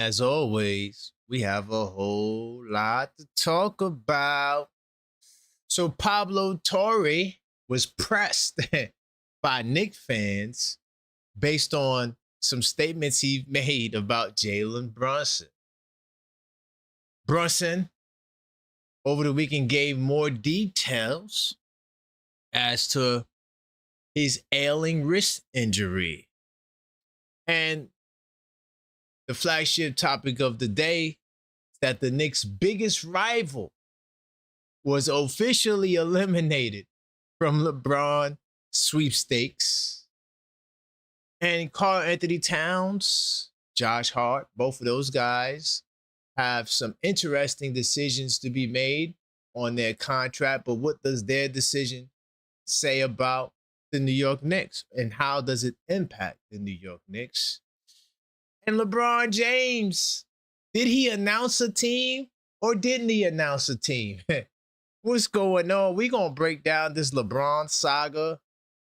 As always, we have a whole lot to talk about. So Pablo Torre was pressed by Knicks fans based on some statements he made about Jalen Brunson. Brunson over the weekend gave more details as to his ailing wrist injury. And the flagship topic of the day is that the Knicks' biggest rival was officially eliminated from LeBron Sweepstakes. And Karl Anthony Towns, Josh Hart, both of those guys have some interesting decisions to be made on their contract. But what does their decision say about the New York Knicks? And how does it impact the New York Knicks? And LeBron James, did he announce a team or didn't he announce a team? What's going on? We're going to break down this LeBron saga.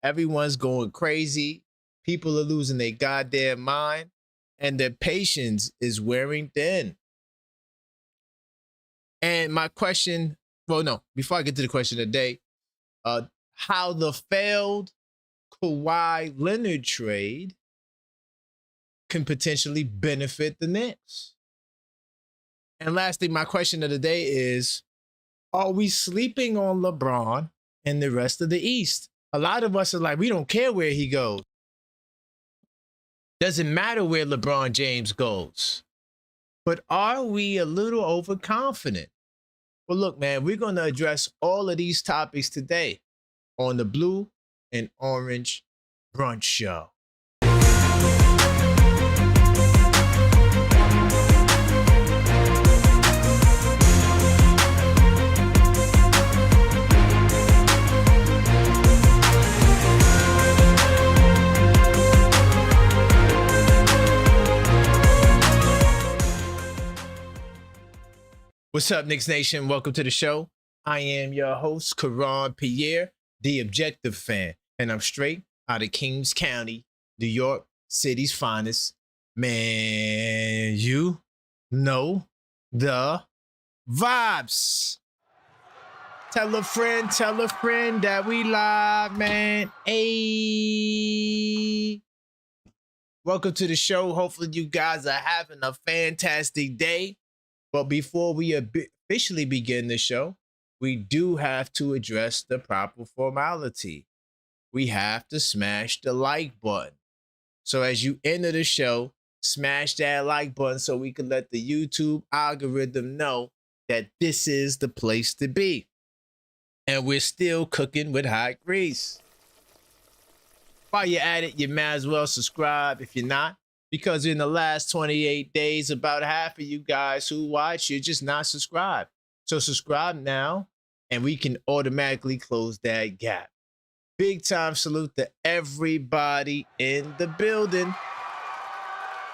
Everyone's going crazy. People are losing their goddamn mind. And their patience is wearing thin. And my question, before I get to the question of the day, how the failed Kawhi Leonard trade can potentially benefit the Knicks. And lastly, my question of the day is, are we sleeping on LeBron and the rest of the East? A lot of us are like, we don't care where he goes. Doesn't matter where LeBron James goes. But are we a little overconfident? Well, look, man, we're going to address all of these topics today on the Blue and Orange Brunch Show. What's up, Knicks Nation? Welcome to the show. I am your host, Karan Pierre, the Objective Fan, and I'm straight out of Kings County, New York City's finest. Man, you know the vibes. Tell a friend that we live, man. Hey. Welcome to the show. Hopefully you guys are having a fantastic day. But before we officially begin the show, we do have to address the proper formality. We have to smash the like button. So as you enter the show, smash that like button so we can let the YouTube algorithm know that this is the place to be. And we're still cooking with hot grease. While you're at it, you might as well subscribe if you're not. Because in the last 28 days, about half of you guys who watch, you're just not subscribed. So subscribe now, and we can automatically close that gap. Big time salute to everybody in the building.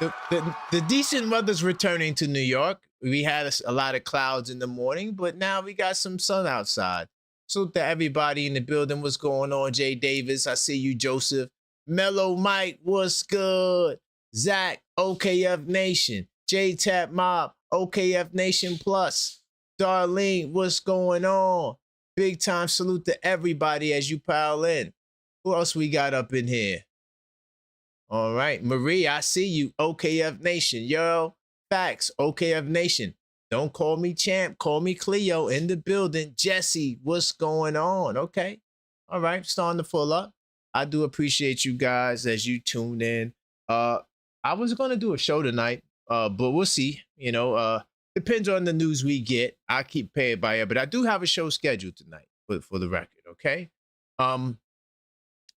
The decent weather's returning to New York. We had a lot of clouds in the morning, but now we got some sun outside. Salute to everybody in the building. What's going on, Jay Davis? I see you, Joseph. Mellow Mike, what's good? Zach, OKF Nation. J-Tap Mob, OKF Nation Plus. Darlene, what's going on? Big time salute to everybody as you pile in. Who else we got up in here? All right, Marie, I see you. OKF Nation. Yo, facts, OKF Nation. Don't call me champ, call me Cleo in the building. Jesse, what's going on? Okay. All right, starting to full up. I do appreciate you guys as you tune in. I was going to do a show tonight, but we'll see. Depends on the news we get. I keep paying by it, but I do have a show scheduled tonight for the record, okay? And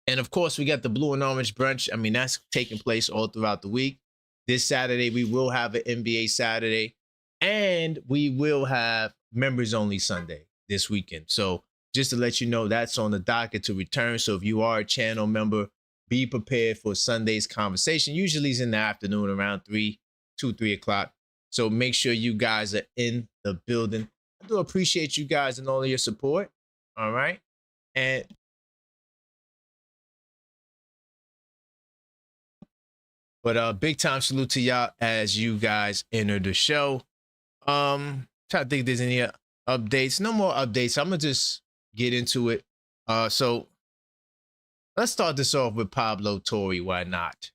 of course, we got the Blue and Orange Brunch. I mean, that's taking place all throughout the week. This Saturday, we will have an NBA Saturday, and we will have Members Only Sunday this weekend. So just to let you know, that's on the docket to return. So if you are a channel member, be prepared for Sunday's conversation. Usually it's in the afternoon around 2, 3 o'clock. So make sure you guys are in the building. I do appreciate you guys and all of your support. All right. And But big time salute to y'all as you guys enter the show. Try to think if there's any updates. No more updates. I'm gonna just get into it. So let's start this off with Pablo Torre. Why not?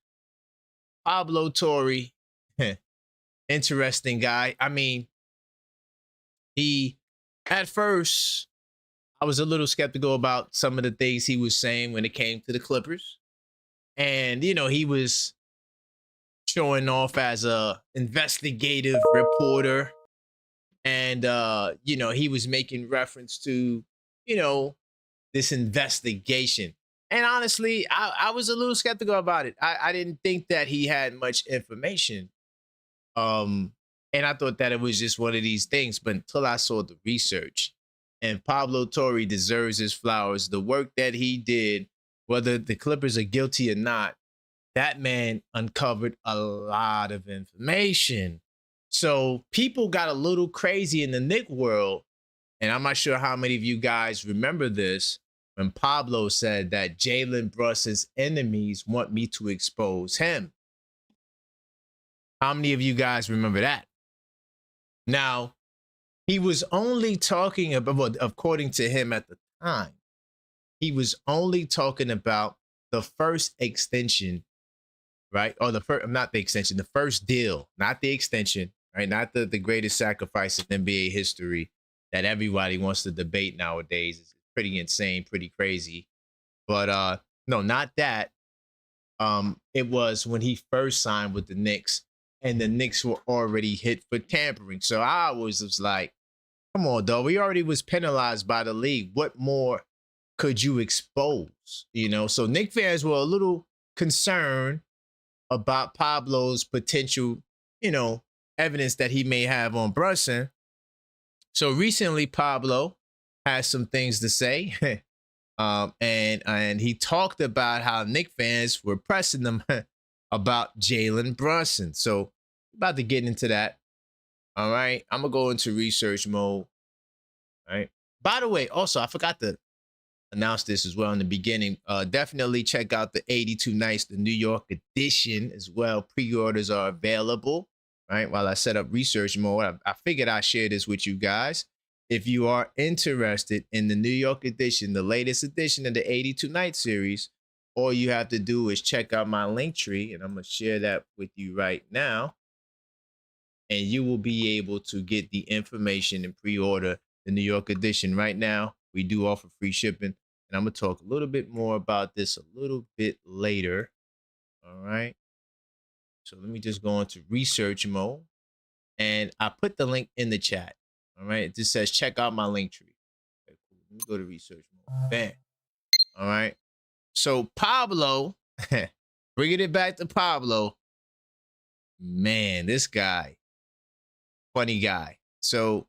Pablo Torre, interesting guy. I mean, he at first I was a little skeptical about some of the things he was saying when it came to the Clippers. And he was showing off as a investigative reporter. And he was making reference to, this investigation. And honestly, I was a little skeptical about it. I didn't think that he had much information. And I thought that it was just one of these things, but until I saw the research, and Pablo Torre deserves his flowers. The work that he did, whether the Clippers are guilty or not, that man uncovered a lot of information. So people got a little crazy in the Knicks world, and I'm not sure how many of you guys remember this, when Pablo said that Jalen Brunson's enemies want me to expose him. How many of you guys remember that? Now, he was only talking about, well, according to him at the time, he was only talking about the first extension, right? Or not the extension, the first deal, not the extension, right? Not the greatest sacrifice in NBA history that everybody wants to debate nowadays. It's pretty insane, pretty crazy. But no, not that. It was when he first signed with the Knicks, and the Knicks were already hit for tampering. So I was just like, come on, though. We already was penalized by the league. What more could you expose? So Knicks fans were a little concerned about Pablo's potential, evidence that he may have on Brunson. So recently, Pablo has some things to say. And he talked about how Knicks fans were pressing them about Jalen Brunson. So about to get into that. All right. I'm going to go into research mode. All right. By the way, also, I forgot to announce this as well in the beginning. Definitely check out the 82 Nights, the New York edition as well. Pre-orders are available. Right. While I set up research mode, I figured I'd share this with you guys. If you are interested in the New York edition, the latest edition of the 82 Night series, all you have to do is check out my link tree, and I'm going to share that with you right now. And you will be able to get the information and pre-order the New York edition. Right now, we do offer free shipping, and I'm going to talk a little bit more about this a little bit later. All right. So let me just go into research mode, and I put the link in the chat. All right. It just says, check out my link tree. Okay, cool. Let me go to research mode. Bam. All right. So Pablo, bringing it back to Pablo. Man, this guy, funny guy. So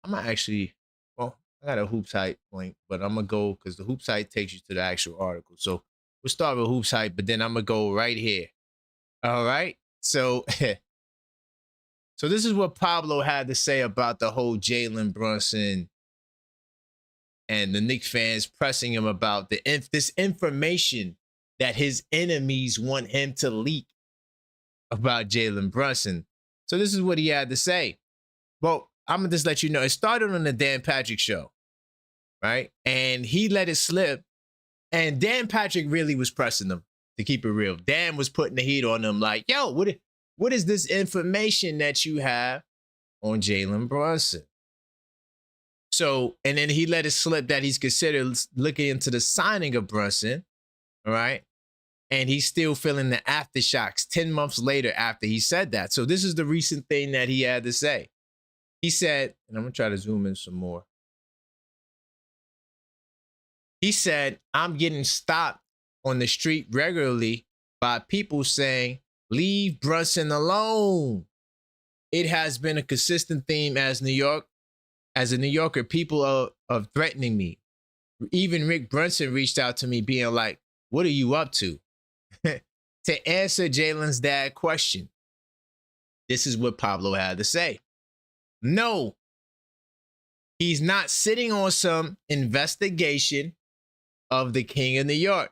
I'm going to actually, well, I got a Hoops Hype link, but I'm going to go because the Hoops Hype takes you to the actual article. So we'll start with Hoops Hype, but then I'm going to go right here. All right. So So this is what Pablo had to say about the whole Jalen Brunson and the Knicks fans pressing him about this information that his enemies want him to leak about Jalen Brunson. So this is what he had to say. Well, I'm going to just let you know. It started on the Dan Patrick show, right? And he let it slip. And Dan Patrick really was pressing them, to keep it real. Dan was putting the heat on them like, yo, what is this information that you have on Jalen Brunson? So, and then he let it slip that he's considered looking into the signing of Brunson, all right? And he's still feeling the aftershocks 10 months later after he said that. So this is the recent thing that he had to say. He said, and I'm going to try to zoom in some more. He said, I'm getting stopped on the street regularly by people saying, leave Brunson alone. It has been a consistent theme as a New Yorker, people are threatening me. Even Rick Brunson reached out to me being like, what are you up to? To answer Jalen's dad question. This is what Pablo had to say. No, he's not sitting on some investigation of the King of New York.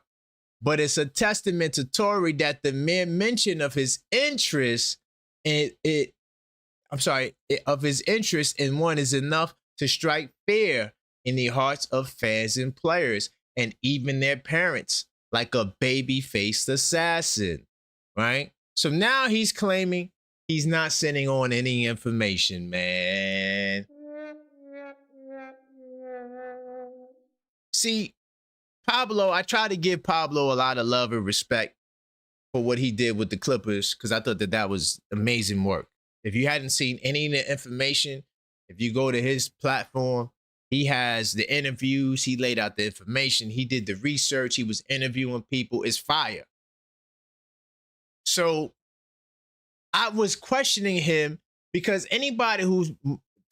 But it's a testament to Tory that the mere mention of his interest in it, of his interest in one is enough to strike fear in the hearts of fans and players, and even their parents, like a baby-faced assassin, right? So now he's claiming he's not sending on any information, man. See, Pablo, I try to give Pablo a lot of love and respect for what he did with the Clippers, because I thought that was amazing work. If you hadn't seen any of the information, if you go to his platform, he has the interviews, he laid out the information, he did the research, he was interviewing people. It's fire. So I was questioning him because anybody who,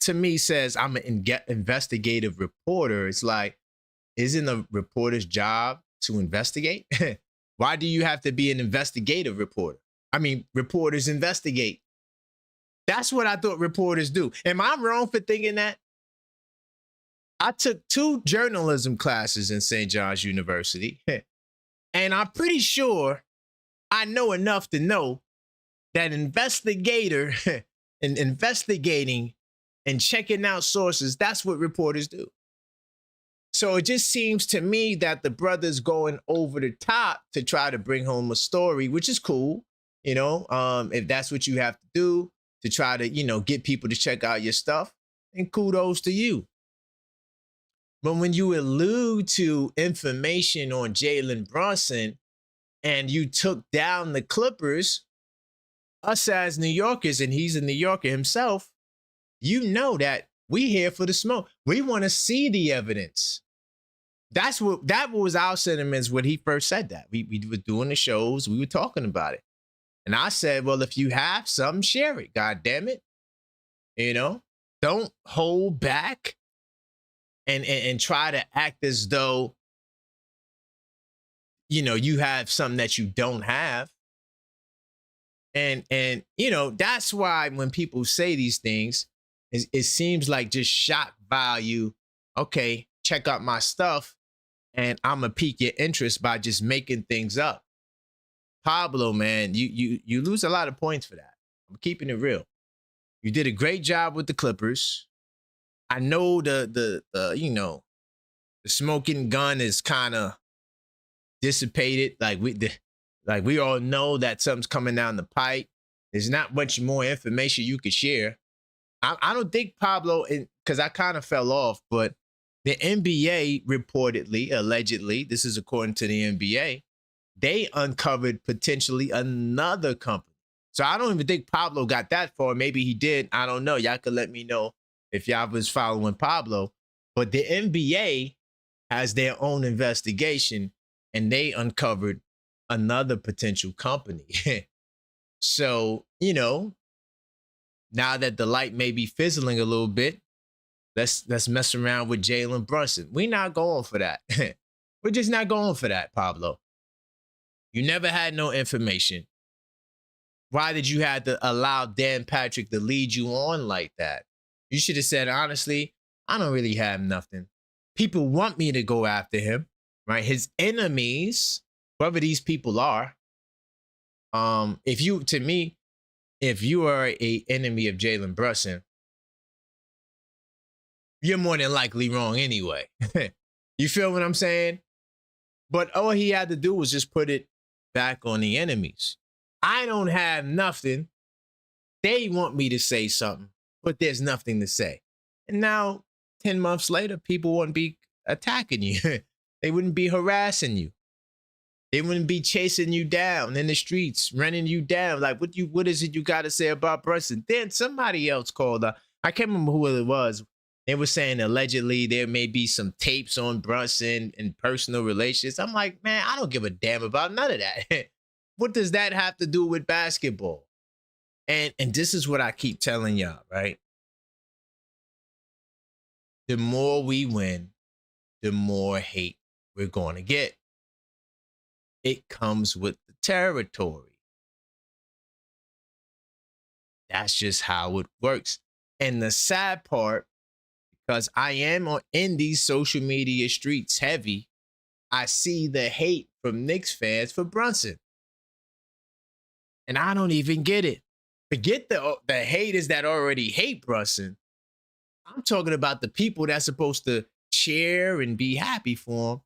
to me, says I'm an investigative reporter, it's like, isn't a reporter's job to investigate? Why do you have to be an investigative reporter? I mean, reporters investigate. That's what I thought reporters do. Am I wrong for thinking that? I took 2 journalism classes in St. John's University, and I'm pretty sure I know enough to know that investigator and investigating and checking out sources, that's what reporters do. So it just seems to me that the brother's going over the top to try to bring home a story, which is cool, if that's what you have to do to try to, get people to check out your stuff, and kudos to you. But when you allude to information on Jalen Brunson and you took down the Clippers, us as New Yorkers, and he's a New Yorker himself, you know that we here for the smoke. We want to see the evidence. That was our sentiments when he first said that. We were doing the shows, we were talking about it. And I said, well, if you have something, share it. God damn it. Don't hold back and try to act as though, you have something that you don't have. And that's why when people say these things, it seems like just shock value. Okay, check out my stuff, and I'm gonna pique your interest by just making things up. Pablo, man, you lose a lot of points for that. I'm keeping it real. You did a great job with the Clippers. I know the smoking gun is kind of dissipated. Like we all know that something's coming down the pipe. There's not much more information you could share. I don't think Pablo, because I kind of fell off, but the NBA reportedly, allegedly, this is according to the NBA, they uncovered potentially another company. So I don't even think Pablo got that far. Maybe he did. I don't know. Y'all could let me know if y'all was following Pablo. But the NBA has their own investigation, and they uncovered another potential company. So, now that the light may be fizzling a little bit, let's mess around with Jalen Brunson. We're not going for that. We're just not going for that, Pablo. You never had no information. Why did you have to allow Dan Patrick to lead you on like that? You should have said, honestly, I don't really have nothing. People want me to go after him, right? His enemies, whoever these people are. If you are a enemy of Jalen Brunson, you're more than likely wrong anyway. You feel what I'm saying? But all he had to do was just put it back on the enemies. I don't have nothing. They want me to say something, but there's nothing to say. And now, 10 months later, people wouldn't be attacking you. They wouldn't be harassing you. They wouldn't be chasing you down in the streets, running you down. Like, what is it you got to say about Brunson? Then somebody else called up. I can't remember who it was. They were saying allegedly there may be some tapes on Brunson and personal relations. I'm like, man, I don't give a damn about none of that. What does that have to do with basketball? And this is what I keep telling y'all, right? The more we win, the more hate we're going to get. It comes with the territory. That's just how it works. And the sad part, because I am in these social media streets heavy, I see the hate from Knicks fans for Brunson. And I don't even get it. Forget the haters that already hate Brunson. I'm talking about the people that's supposed to cheer and be happy for him.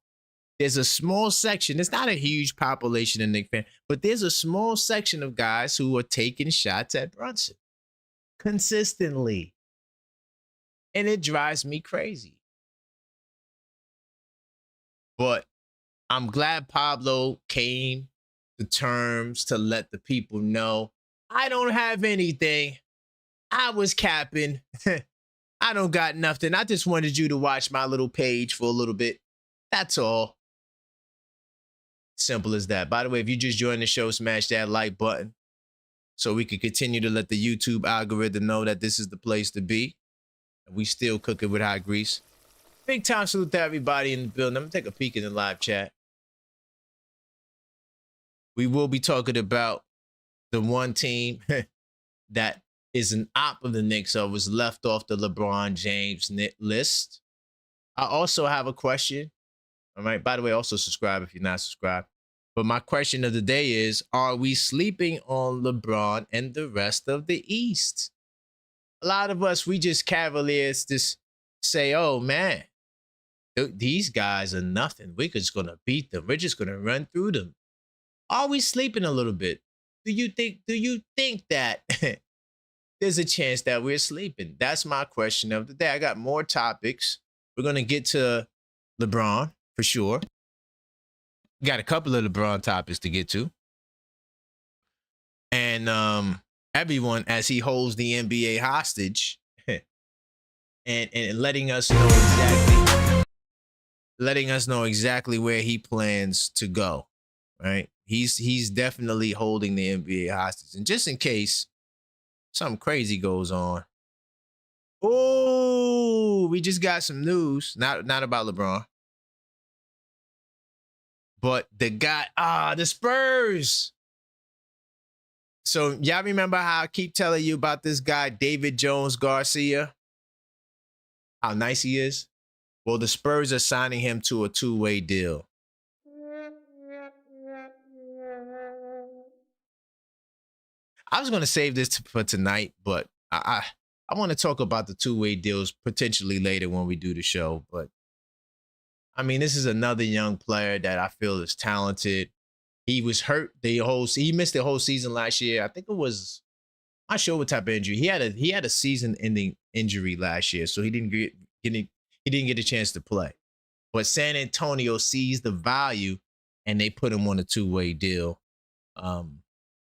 There's a small section. It's not a huge population of Knicks fans, but there's a small section of guys who are taking shots at Brunson consistently. And it drives me crazy. But I'm glad Pablo came to terms to let the people know I don't have anything. I was capping. I don't got nothing. I just wanted you to watch my little page for a little bit. That's all. Simple as that. By the way, if you just joined the show, smash that like button so we can continue to let the YouTube algorithm know that this is the place to be. We still cooking with hot grease. Big time salute to everybody in the building. I'm going to take a peek in the live chat. We will be talking about the one team that is an op of the Knicks or was left off the LeBron James list. I also have a question. All right. By the way, also subscribe if you're not subscribed. But my question of the day is, are we sleeping on LeBron and the rest of the East? A lot of us, we just Cavaliers just say, oh, man, these guys are nothing. We're just going to beat them. We're just going to run through them. Are we sleeping a little bit? Do you think that there's a chance that we're sleeping? That's my question of the day. I got more topics. We're going to get to LeBron for sure. Got a couple of LeBron topics to get to. And everyone, as he holds the NBA hostage and letting us know exactly where he plans to go. Right? He's definitely holding the NBA hostage. And just in case something crazy goes on. Oh, we just got some news. Not about LeBron. But the Spurs. So y'all remember how I keep telling you about this guy, David Jones Garcia? How nice he is? Well, the Spurs are signing him to a 2-way deal. I was going to save this for tonight, but I want to talk about the 2-way deals potentially later when we do the show. But I mean, this is another young player that I feel is talented. He was hurt he missed the whole season last year. I think it was, I'm not sure what type of injury. He had a season-ending injury last year, so he didn't get a chance to play. But San Antonio sees the value and they put him on a 2-way deal.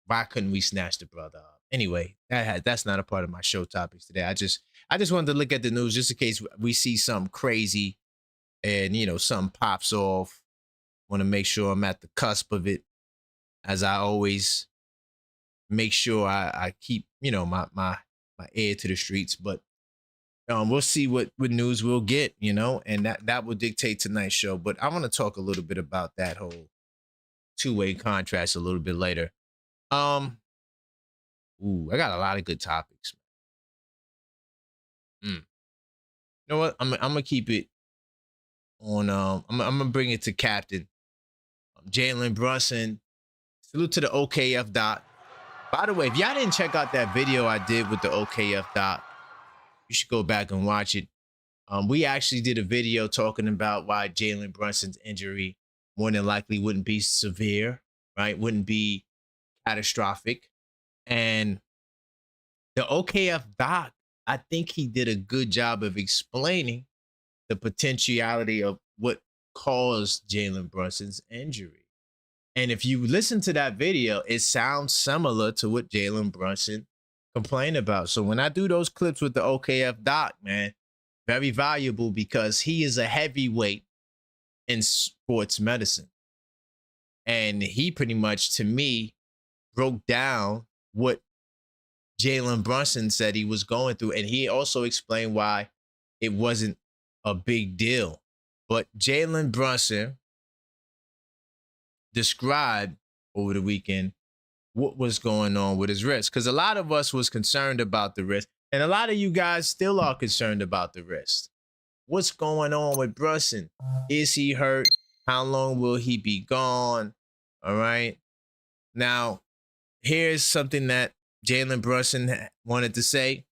Why couldn't we snatch the brother up? Anyway, that's not a part of my show topics today. I just wanted to look at the news just in case we see something crazy and, something pops off. Want to make sure I'm at the cusp of it, as I always make sure I keep, my ear to the streets. But we'll see what news we'll get, and that will dictate tonight's show. But I want to talk a little bit about that whole 2-way contract a little bit later. I got a lot of good topics. You know what? I'm gonna keep it on. I'm gonna bring it to Captain Jalen Brunson. Salute to the OKF doc. By the way, if y'all didn't check out that video I did with the OKF doc, you should go back and watch it. We actually did a video talking about why Jalen Brunson's injury more than likely wouldn't be severe, right? Wouldn't be catastrophic. And the OKF doc, I think he did a good job of explaining the potentiality of what caused Jalen Brunson's injury. And if you listen to that video, it sounds similar to what Jalen Brunson complained about. So when I do those clips with the OKF doc, man, very valuable because he is a heavyweight in sports medicine. And he pretty much, to me, broke down what Jalen Brunson said he was going through. And he also explained why it wasn't a big deal. But Jalen Brunson described over the weekend what was going on with his wrist. Because a lot of us was concerned about the wrist. And a lot of you guys still are concerned about the wrist. What's going on with Brunson? Is he hurt? How long will he be gone? All right. Now, here's something that Jalen Brunson wanted to say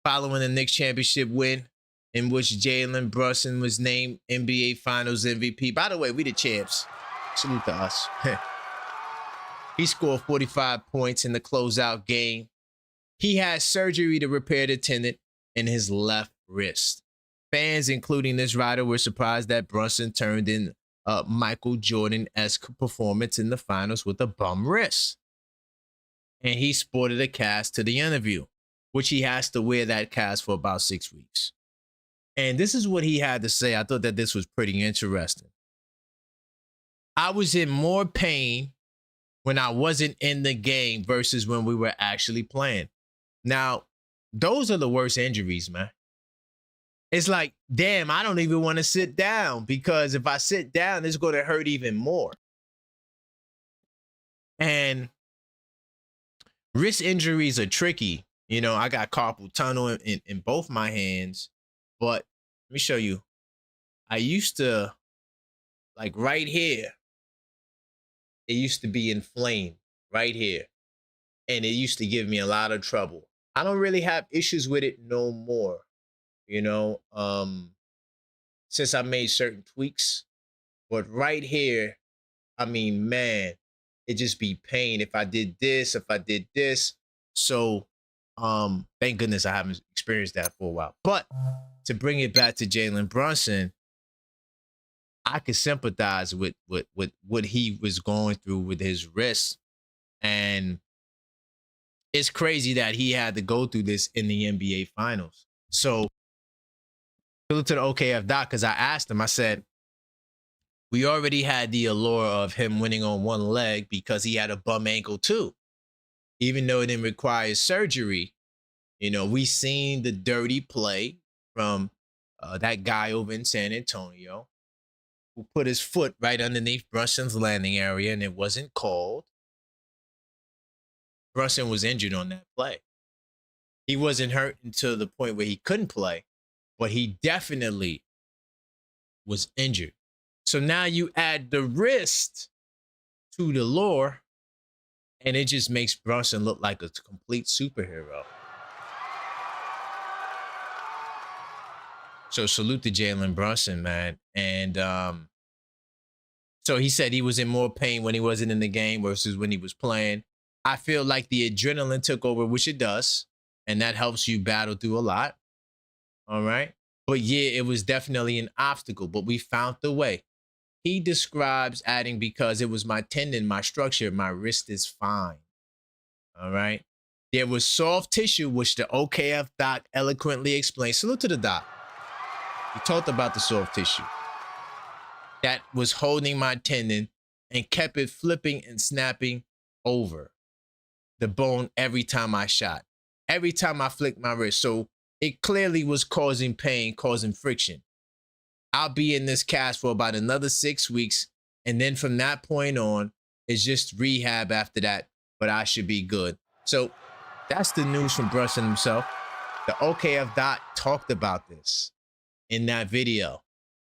following the Knicks championship win, in which Jalen Brunson was named NBA Finals MVP. By the way, we the champs. Salute to us. He scored 45 points in the closeout game. He had surgery to repair the tendon in his left wrist. Fans, including this writer, were surprised that Brunson turned in a Michael Jordan-esque performance in the finals with a bum wrist. And he sported a cast to the interview, which he has to wear that cast for about 6 weeks. And this is what he had to say. I thought that this was pretty interesting. I was in more pain when I wasn't in the game versus when we were actually playing. Now, those are the worst injuries, man. It's like, damn, I don't even want to sit down because if I sit down, it's going to hurt even more. And wrist injuries are tricky. You know, I got carpal tunnel in both my hands, but let me show you. I used to, like right here, it used to be inflamed right here. And it used to give me a lot of trouble. I don't really have issues with it no more. You know, since I made certain tweaks, but right here, I mean, man, it just be pain if I did this, if I did this. So, thank goodness I haven't experienced that for a while. But to bring it back to Jalen Brunson, I could sympathize with what he was going through with his wrist. And it's crazy that he had to go through this in the NBA Finals. So, to the OKF doc, because I asked him, I said, we already had the allure of him winning on one leg because he had a bum ankle too. Even though it didn't require surgery, you know, we seen the dirty play from that guy over in San Antonio who put his foot right underneath Brunson's landing area and it wasn't called. Brunson was injured on that play. He wasn't hurt until the point where he couldn't play, but he definitely was injured. So now you add the wrist to the lore, and it just makes Brunson look like a complete superhero. So salute to Jalen Brunson, man. And so he said he was in more pain when he wasn't in the game versus when he was playing. I feel like the adrenaline took over, which it does, and that helps you battle through a lot. All right. But yeah, it was definitely an obstacle, but we found the way. He describes adding, because it was my tendon, my structure, my wrist is fine. All right. There was soft tissue, which the OKF doc eloquently explained. Salute to the doc. He talked about the soft tissue that was holding my tendon and kept it flipping and snapping over the bone every time I shot, every time I flicked my wrist. So it clearly was causing pain, causing friction. I'll be in this cast for about another 6 weeks. And then from that point on, it's just rehab after that, but I should be good. So that's the news from Brunson himself. The OKF doc talked about this in that video.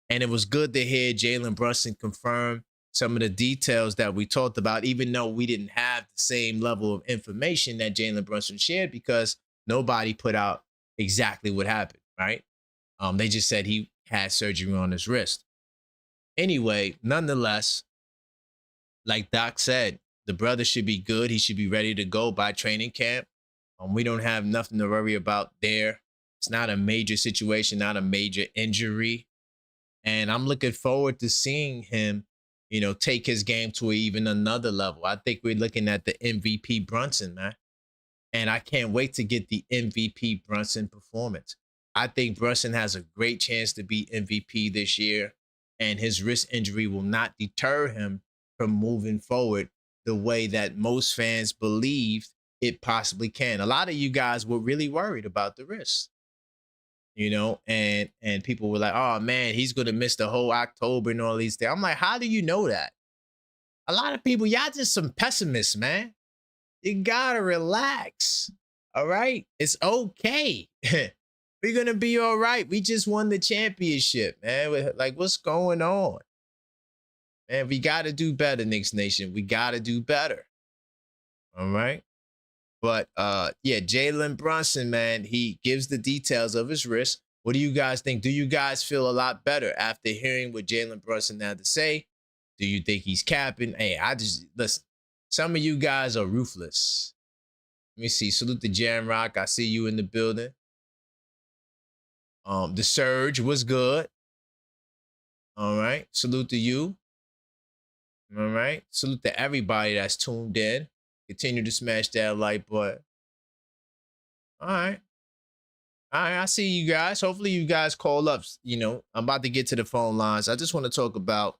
And it was good to hear Jalen Brunson confirm some of the details that we talked about, even though we didn't have the same level of information that Jalen Brunson shared because nobody put out exactly what happened, right? They just said he had surgery on his wrist. Anyway, nonetheless, like Doc said, the brother should be good. He should be ready to go by training camp. We don't have nothing to worry about there. It's not a major situation, not a major injury. And I'm looking forward to seeing him, you know, take his game to even another level. I think we're looking at the MVP Brunson, man. And I can't wait to get the MVP Brunson performance. I think Brunson has a great chance to be MVP this year, and his wrist injury will not deter him from moving forward the way that most fans believed it possibly can. A lot of you guys were really worried about the wrist, you know, and people were like, oh man, he's going to miss the whole October and all these things. I'm like, how do you know that? A lot of people, y'all just some pessimists, man. You gotta relax. All right. It's okay. We're going to be all right. We just won the championship, man. Like, what's going on? Man, we got to do better, Knicks Nation. We got to do better. All right. But yeah, Jalen Brunson, man, he gives the details of his wrist. What do you guys think? Do you guys feel a lot better after hearing what Jalen Brunson had to say? Do you think he's capping? Hey, I just listen. Some of you guys are ruthless. Let me see. Salute to Jam Rock. I see you in the building. The Surge was good. All right. Salute to you. All right. Salute to everybody that's tuned in. Continue to smash that like button. All right. All right. I see you guys. Hopefully you guys call up. You know, I'm about to get to the phone lines. I just want to talk about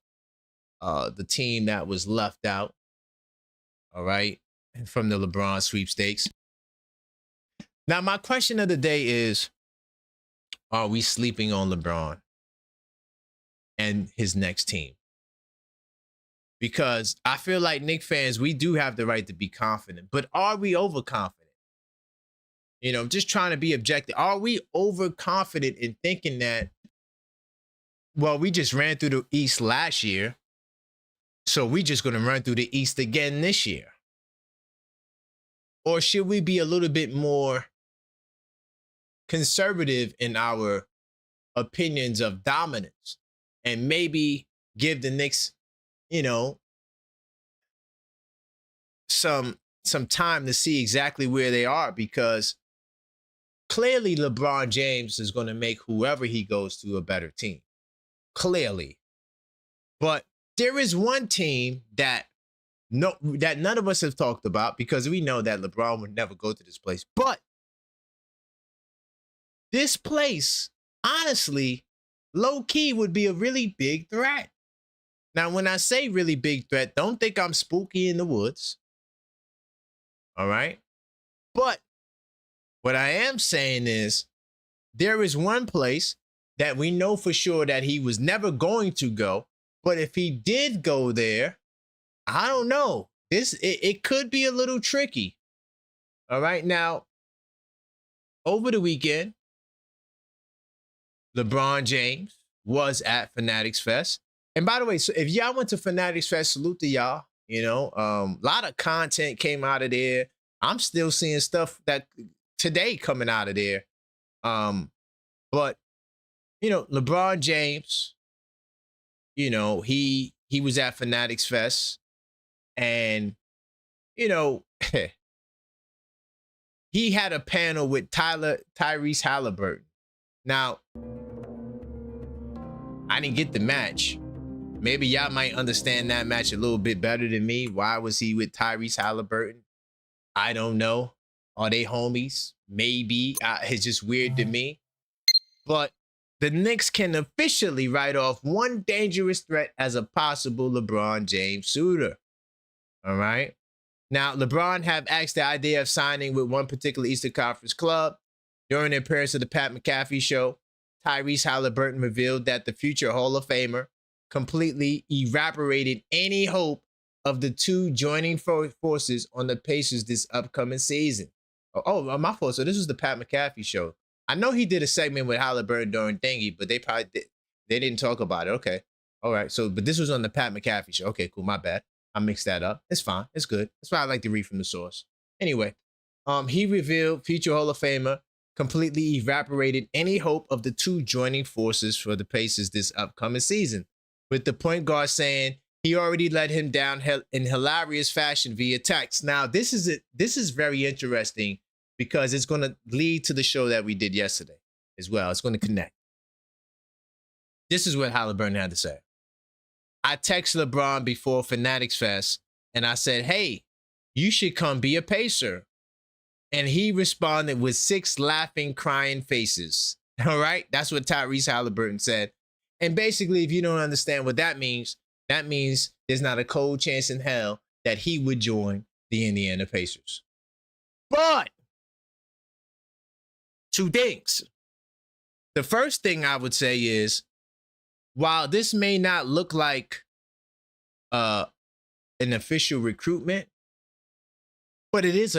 the team that was left out. All right. From the LeBron sweepstakes. Now, my question of the day is, are we sleeping on LeBron and his next team? Because I feel like Knicks fans, we do have the right to be confident, but are we overconfident? You know, just trying to be objective. Are we overconfident in thinking that, well, we just ran through the East last year, so we just going to run through the East again this year? Or should we be a little bit more conservative in our opinions of dominance and maybe give the Knicks, you know, some time to see exactly where they are? Because clearly LeBron James is going to make whoever he goes to a better team. Clearly. But there is one team that none of us have talked about, because we know that LeBron would never go to this place. But this place, honestly, low-key would be a really big threat. Now, when I say really big threat, don't think I'm spooky in the woods. All right? But what I am saying is there is one place that we know for sure that he was never going to go. But if he did go there, I don't know. It could be a little tricky. All right? Now, over the weekend, LeBron James was at Fanatics Fest. And by the way, so if y'all went to Fanatics Fest, salute to y'all. You know, a lot of content came out of there. I'm still seeing stuff that today coming out of there. But, you know, LeBron James, you know, he was at Fanatics Fest. And, you know, he had a panel with Tyrese Halliburton. Now, I didn't get the match. Maybe y'all might understand that match a little bit better than me. Why was he with Tyrese Halliburton? I don't know. Are they homies? Maybe. It's just weird to me. But the Knicks can officially write off one dangerous threat as a possible LeBron James suitor. All right. Now, LeBron have asked the idea of signing with one particular Eastern Conference club. During the appearance of the Pat McAfee show, Tyrese Halliburton revealed that the future Hall of Famer completely evaporated any hope of the two joining forces on the Pacers this upcoming season. Oh, my fault. So this was the Pat McAfee show. I know he did a segment with Halliburton during Thingy, but they didn't talk about it. Okay. All right. So, but this was on the Pat McAfee show. Okay, cool. My bad. I mixed that up. It's fine. It's good. That's why I like to read from the source. Anyway, he revealed future Hall of Famer completely evaporated any hope of the two joining forces for the Pacers this upcoming season, with the point guard saying he already let him down in hilarious fashion via text. Now, this is very interesting because it's going to lead to the show that we did yesterday as well. It's going to connect. This is what Halliburton had to say. I texted LeBron before Fanatics Fest and I said, hey, you should come be a Pacer. And he responded with 6 laughing, crying faces. All right. That's what Tyrese Halliburton said. And basically, if you don't understand what that means there's not a cold chance in hell that he would join the Indiana Pacers. But 2 things. The first thing I would say is, while this may not look like an official recruitment, but it is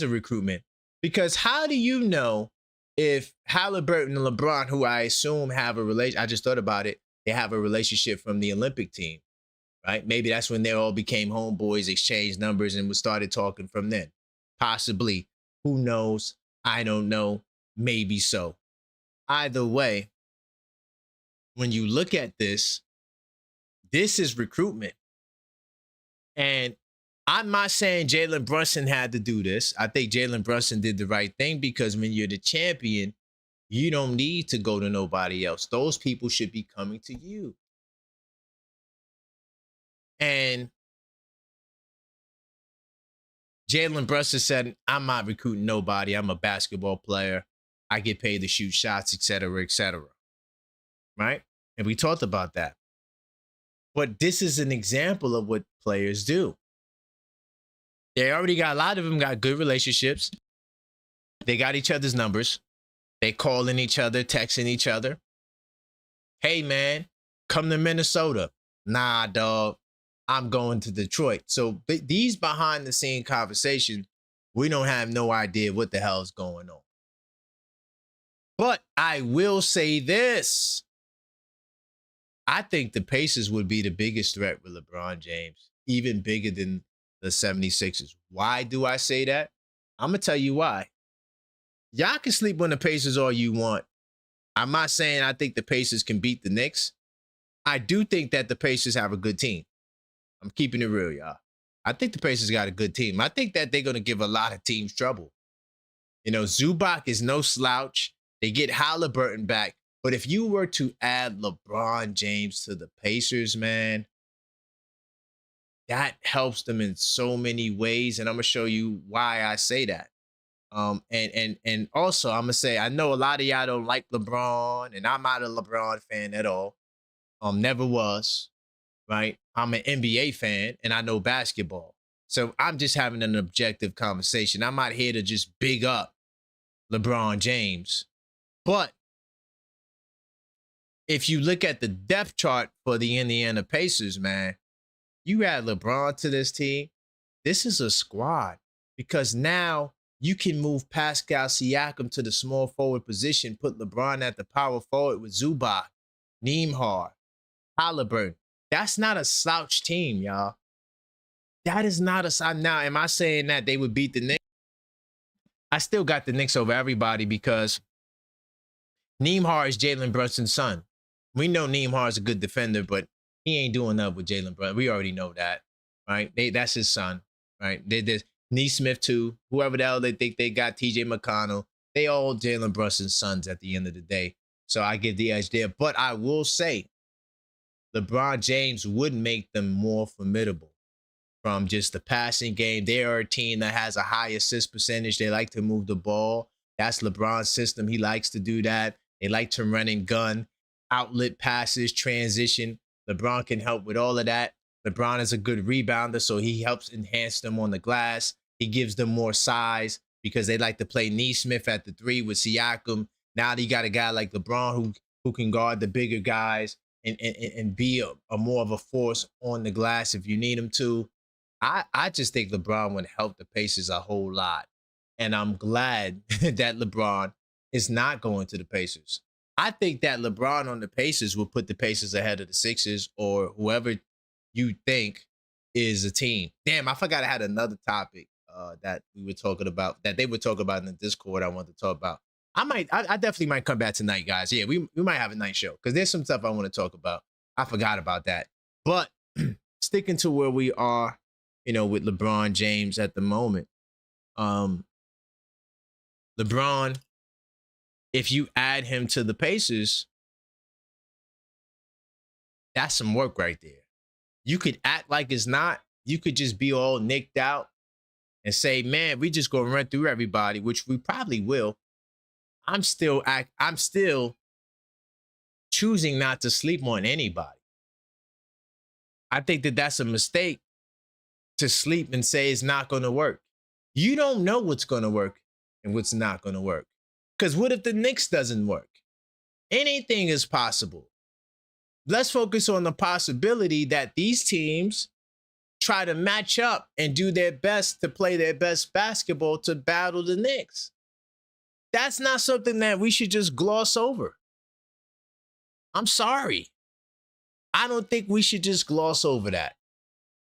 a recruitment, because how do you know if Halliburton and LeBron, who I assume have a relation, I just thought about it, they have a relationship from the Olympic team, right? Maybe that's when they all became homeboys, exchanged numbers, and we started talking from then. Possibly. Who knows? I don't know. Maybe so. Either way, when you look at this is recruitment. And I'm not saying Jalen Brunson had to do this. I think Jalen Brunson did the right thing because when you're the champion, you don't need to go to nobody else. Those people should be coming to you. And Jalen Brunson said, I'm not recruiting nobody. I'm a basketball player. I get paid to shoot shots, et cetera, et cetera. Right? And we talked about that. But this is an example of what players do. They already got, a lot of them got good relationships. They got each other's numbers. They calling each other, texting each other. Hey, man, come to Minnesota. Nah, dog, I'm going to Detroit. So these behind the scene conversations, we don't have no idea what the hell is going on. But I will say this. I think the Pacers would be the biggest threat with LeBron James, even bigger than the 76ers. Why do I say that? I'm going to tell you why. Y'all can sleep on the Pacers all you want. I'm not saying I think the Pacers can beat the Knicks. I do think that the Pacers have a good team. I'm keeping it real, y'all. I think the Pacers got a good team. I think that they're going to give a lot of teams trouble. You know, Zubac is no slouch. They get Halliburton back. But if you were to add LeBron James to the Pacers, man, that helps them in so many ways. And I'm going to show you why I say that. And also I'm gonna say, I know a lot of y'all don't like LeBron, and I'm not a LeBron fan at all. Never was, right? I'm an NBA fan and I know basketball. So I'm just having an objective conversation. I'm not here to just big up LeBron James. But if you look at the depth chart for the Indiana Pacers, man, you add LeBron to this team. This is a squad because now you can move Pascal Siakam to the small forward position, put LeBron at the power forward with Zubac, Nembhard, Halliburton. That's not a slouch team, y'all. That is not a... Now, am I saying that they would beat the Knicks? I still got the Knicks over everybody because Nembhard is Jalen Brunson's son. We know Nembhard's a good defender, but he ain't doing up with Jalen Brunson. We already know that, right? That's his son, right? There's Neesmith too, whoever the hell they think they got, TJ McConnell. They all Jalen Brunson's sons at the end of the day. So I give the edge there. But I will say LeBron James would make them more formidable from just the passing game. They are a team that has a high assist percentage. They like to move the ball. That's LeBron's system. He likes to do that. They like to run and gun, outlet passes, transition. LeBron can help with all of that. LeBron is a good rebounder, so he helps enhance them on the glass. He gives them more size because they like to play Neesmith at the 3 with Siakam. Now you got a guy like LeBron who can guard the bigger guys and be a more of a force on the glass if you need him to. I just think LeBron would help the Pacers a whole lot. And I'm glad that LeBron is not going to the Pacers. I think that LeBron on the Pacers will put the Pacers ahead of the Sixers or whoever you think is a team. Damn, I forgot I had another topic that we were talking about, that they were talking about in the Discord I wanted to talk about. I definitely might come back tonight, guys. Yeah, we might have a night show because there's some stuff I want to talk about. I forgot about that. But sticking to where we are, you know, with LeBron James at the moment. LeBron, if you add him to the Pacers, that's some work right there. You could act like it's not. You could just be all nicked out and say, man, we just gonna run through everybody, which we probably will. I'm still choosing not to sleep on anybody. I think that that's a mistake to sleep and say it's not going to work. You don't know what's going to work and what's not going to work. Because what if the Knicks doesn't work? Anything is possible. Let's focus on the possibility that these teams try to match up and do their best to play their best basketball to battle the Knicks. That's not something that we should just gloss over. I'm sorry. I don't think we should just gloss over that.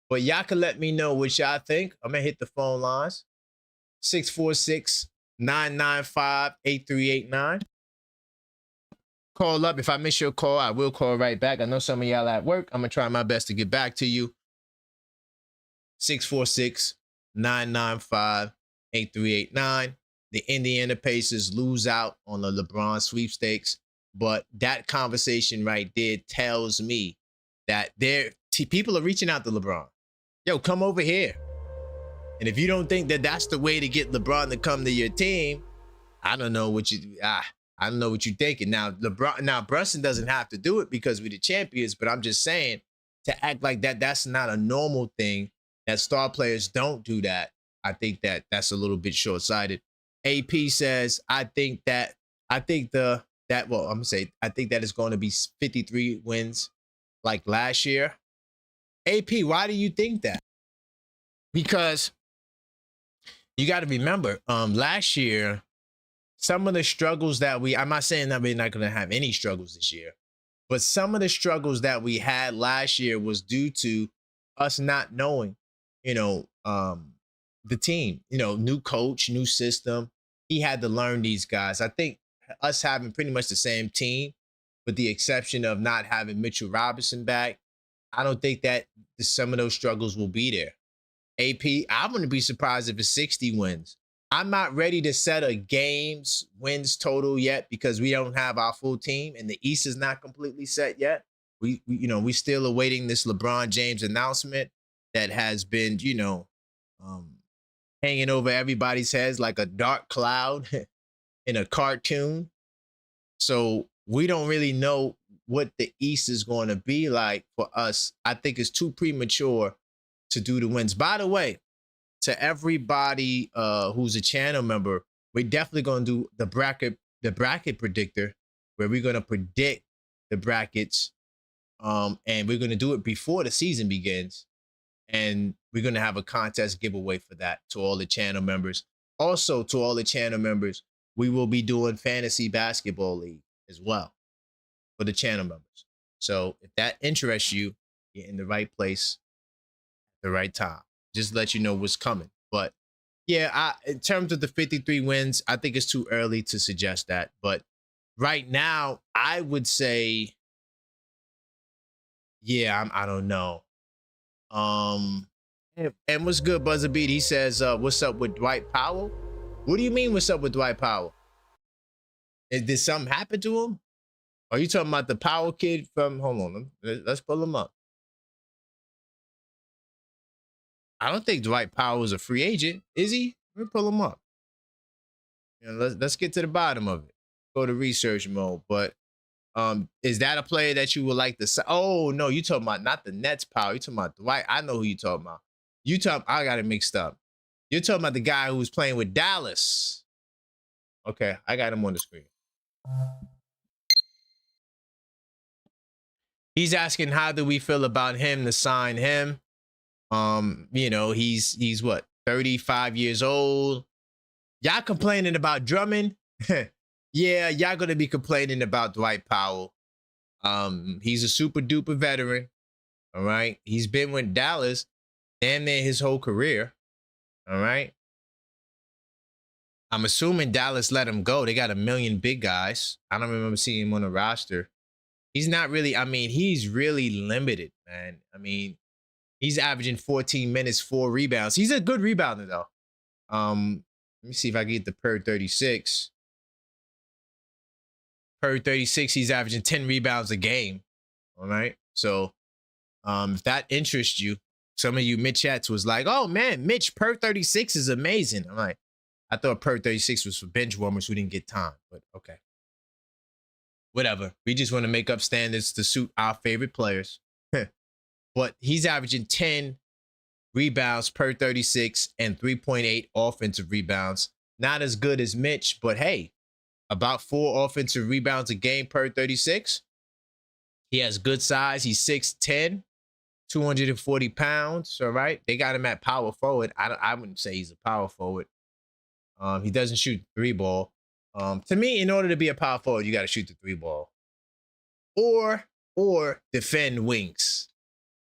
But y'all can let me know what y'all think. I'm going to hit the phone lines. 646-995-8389. Call up. If I miss your call, I will call right back. I know some of y'all at work. I'm going to try my best to get back to you. 646-995-8389. The Indiana Pacers lose out on the LeBron sweepstakes. But that conversation right there tells me that people are reaching out to LeBron. Yo, come over here. And if you don't think that that's the way to get LeBron to come to your team, I don't know what you're thinking. Now, Brunson doesn't have to do it because we're the champions, but I'm just saying to act like that's not a normal thing, that star players don't do that. I think that's a little bit short-sighted. AP says, I think that it's going to be 53 wins like last year. AP, why do you think that? Because you got to remember, last year, some of the struggles that I'm not saying that we're not going to have any struggles this year, but some of the struggles that we had last year was due to us not knowing, the team, new coach, new system. He had to learn these guys. I think us having pretty much the same team, with the exception of not having Mitchell Robinson back, I don't think that some of those struggles will be there. AP, I wouldn't be surprised if it's 60 wins. I'm not ready to set a games wins total yet because we don't have our full team and the East is not completely set yet. We still awaiting this LeBron James announcement that has been, hanging over everybody's heads like a dark cloud in a cartoon. So we don't really know what the East is going to be like for us. I think it's too premature to do the wins. By the way, to everybody who's a channel member, we're definitely going to do the bracket predictor, where we're going to predict the brackets, and we're going to do it before the season begins, and we're going to have a contest giveaway for that to all the channel members. Also, to all the channel members, we will be doing fantasy basketball league as well for the channel members. So if that interests you, you're in the right place at the right time. Just let you know what's coming. But yeah, in terms of the 53 wins, I think it's too early to suggest that. But right now, I would say, yeah, I don't know. And what's good, Buzzer Beat? He says, what's up with Dwight Powell? What do you mean, what's up with Dwight Powell? Did something happen to him? Are you talking about the Powell kid from, hold on, let's pull him up. I don't think Dwight Powell is a free agent, is he? Let me pull him up. Let's get to the bottom of it. Go to research mode. But is that a player that you would like to say? Oh, no, you talking about not the Nets Powell. You talking about Dwight. I know who you talking about. I got it mixed up. You're talking about the guy who was playing with Dallas. Okay, I got him on the screen. He's asking, how do we feel about him to sign him? He's what, 35 years old. Y'all complaining about Drummond? Yeah, y'all gonna be complaining about Dwight Powell. He's a super duper veteran. All right. He's been with Dallas damn near his whole career. All right. I'm assuming Dallas let him go. They got a million big guys. I don't remember seeing him on the roster. He's not really, he's really limited, man. He's averaging 14 minutes, 4 rebounds. He's a good rebounder, though. Let me see if I can get the per 36. Per 36, he's averaging 10 rebounds a game. All right. So if that interests you, some of you mid-chats was like, oh, man, Mitch, per 36 is amazing. I'm like, I thought per 36 was for bench warmers who didn't get time, but okay. Whatever. We just want to make up standards to suit our favorite players. But he's averaging 10 rebounds per 36 and 3.8 offensive rebounds. Not as good as Mitch, but hey, about 4 offensive rebounds a game per 36. He has good size. He's 6'10", 240 pounds. All right. They got him at power forward. I wouldn't say he's a power forward. He doesn't shoot the 3-ball. To me, in order to be a power forward, you got to shoot the 3-ball. Or defend wings.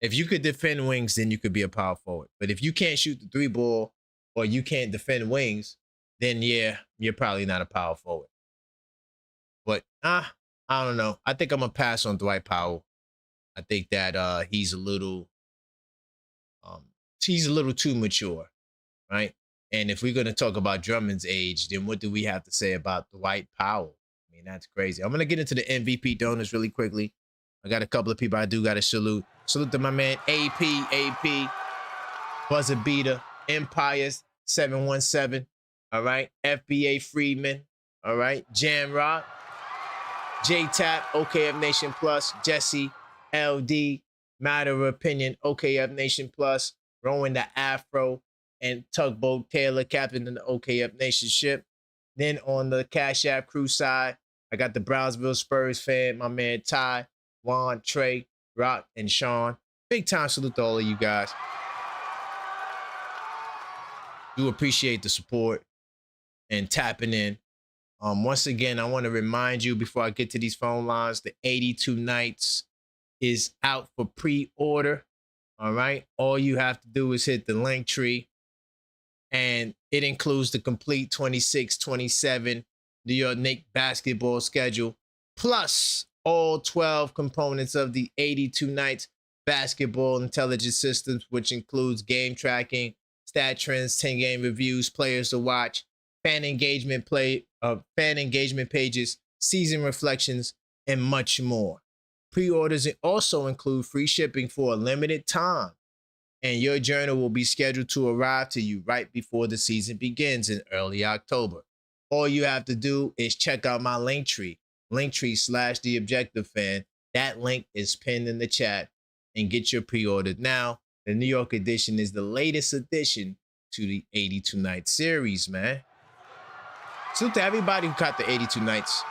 If you could defend wings, then you could be a power forward. But if you can't shoot the 3 ball or you can't defend wings, then yeah, you're probably not a power forward. But I don't know. I think I'm gonna pass on Dwight Powell. I think that he's a little too mature, right? And if we're gonna talk about Drummond's age, then what do we have to say about Dwight Powell? I mean, that's crazy. I'm gonna get into the MVP donors really quickly. I got a couple of people I do gotta salute. Salute to my man AP, Buzzer Beater, Empires 717. All right, FBA Freeman. All right, Jam Rock, J Tap, OKF Nation Plus, Jesse, LD, Matter of Opinion, OKF Nation Plus, Rowan the Afro, and Tugboat Taylor, captain of the OKF Nation ship. Then on the Cash App crew side, I got the Brownsville Spurs fan, my man Ty, Juan, Trey, Rock, and Sean. Big time salute to all of you guys. Do appreciate the support and tapping in. Once again, I want to remind you before I get to these phone lines, the 82 Nights is out for pre-order. All right. All you have to do is hit the link tree, and it includes the complete 26-27 New York Knicks basketball schedule, plus all 12 components of the 82 Nights basketball intelligence systems, which includes game tracking, stat trends, 10-game reviews, players to watch, fan engagement pages, season reflections, and much more. Pre-orders also include free shipping for a limited time, and your journal will be scheduled to arrive to you right before the season begins in early October. All you have to do is check out my Linktree, Linktree/TheObjectiveFan. That link is pinned in the chat, and get your pre-order now. The New York edition is the latest addition to the 82 Nights series, man. Salute to everybody who caught the 82 Nights,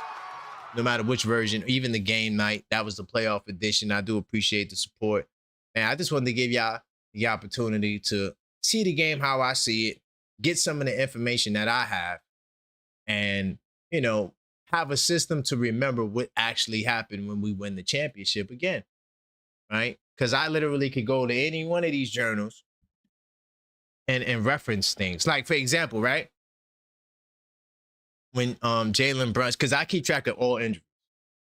no matter which version, even the game night. That was the playoff edition. I do appreciate the support. And I just wanted to give y'all the opportunity to see the game how I see it, get some of the information that I have, and, you know, have a system to remember what actually happened when we win the championship again, right? Because I literally could go to any one of these journals and reference things. Like, for example, right? When Jalen Brunson, because I keep track of all injuries.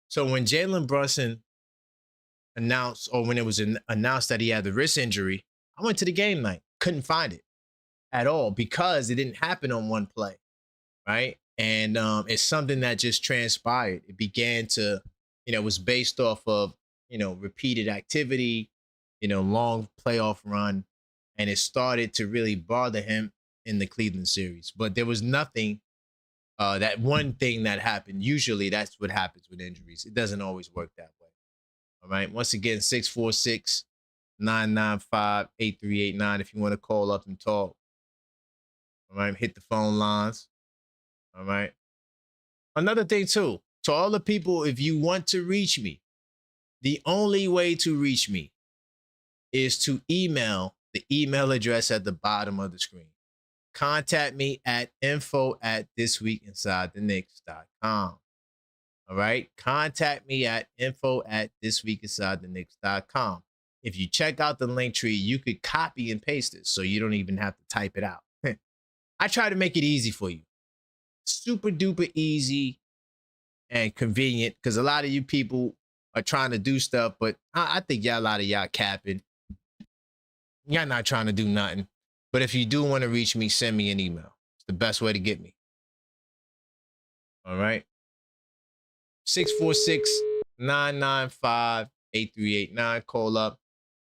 So when Jalen Brunson announced, or when it was announced that he had the wrist injury, I went to the game night, couldn't find it at all because it didn't happen on one play, right? And it's something that just transpired. It began to, was based off of, repeated activity, long playoff run, and it started to really bother him in the Cleveland series. But there was nothing. That one thing that happened, usually that's what happens with injuries. It doesn't always work that way. All right. Once again, 646-995-8389 if you want to call up and talk. All right. Hit the phone lines. All right. Another thing, too, to all the people, if you want to reach me, the only way to reach me is to email the email address at the bottom of the screen. Contact me at info@thisweekinsidetheknicks.com. All right. Contact me at info@thisweekinsidetheknicks.com. If you check out the link tree, you could copy and paste it so you don't even have to type it out. I try to make it easy for you. Super duper easy and convenient, because a lot of you people are trying to do stuff, but I think a lot of y'all capping. Y'all not trying to do nothing. But if you do want to reach me, send me an email. It's the best way to get me. All right. 646-995-8389. Call up.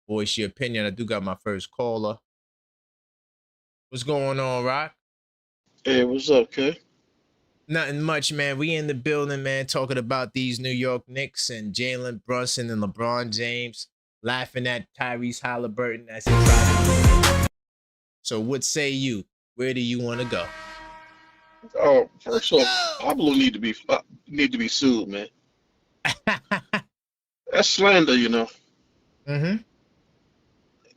Voice your opinion. I do got my first caller. What's going on, Rock? Hey, what's up, Kay? Nothing much, man. We in the building, man, talking about these New York Knicks and Jalen Brunson and LeBron James, laughing at Tyrese Halliburton as he tried to. So what say you? Where do you want to go? Oh, first off, Pablo need to be sued, man. That's slander, Mm-hmm.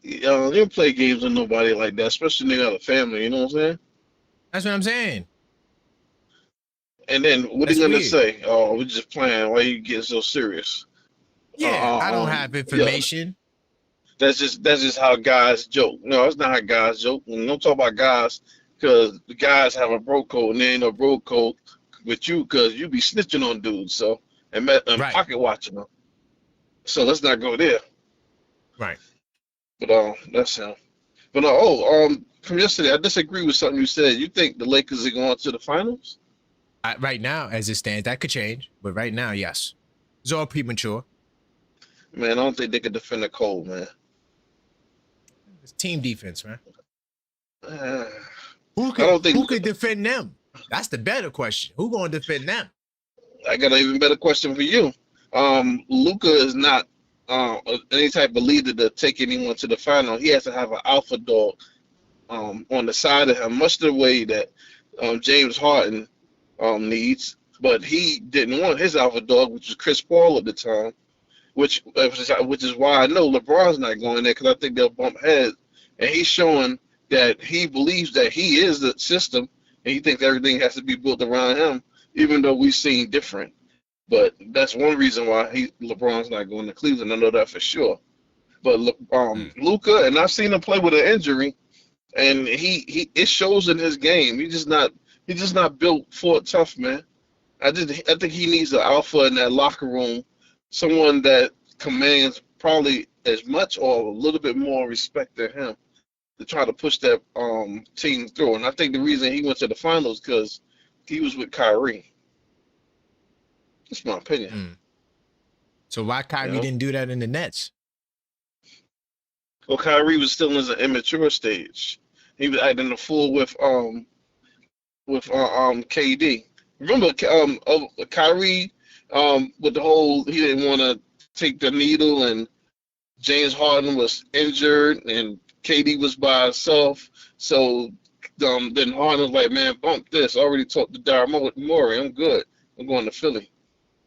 They don't play games with nobody like that, especially when they got a family. You know what I'm saying? That's what I'm saying. And then what are That's you gonna weird. say? Oh, we're just playing. Why you getting so serious? Yeah, I don't have information. That's just how guys joke. No, that's not how guys joke. And don't talk about guys because the guys have a bro code and there ain't no bro code with you because you be snitching on dudes. So and Right. pocket watching them. So let's not go there. Right. But that's him. But from yesterday, I disagree with something you said. You think the Lakers are going to the finals? Right now, as it stands, that could change. But right now, yes. It's all premature. Man, I don't think they could defend the cold, man. It's team defense, man. Uh, Who I don't who think could defend them? That's the better question. Who gonna defend them? I got an even better question for you. Luca is not any type of leader to take anyone to the final. He has to have an alpha dog on the side of him, much the way that James Harden needs. But he didn't want his alpha dog, which was Chris Paul at the time, which is why I know LeBron's not going there because I think they'll bump heads. And he's showing that he believes that he is the system, and he thinks everything has to be built around him, even though we've seen different. But that's one reason why LeBron's not going to Cleveland. I know that for sure. But Luca, and I've seen him play with an injury, and he it shows in his game. He's just not built for it tough, man. I think he needs an alpha in that locker room, someone that commands probably as much or a little bit more respect than him to try to push that team through. And I think the reason he went to the finals because he was with Kyrie. That's my opinion. Mm. So why You Kyrie know, didn't do that in the Nets? well, Kyrie was still in his immature stage. He was acting a fool with KD. Remember, Kyrie with the whole he didn't want to take the needle, and James Harden was injured, and KD was by himself. So then Harden was like, "Man, bump this. I already talked to Daryl Morey. I'm good. I'm going to Philly."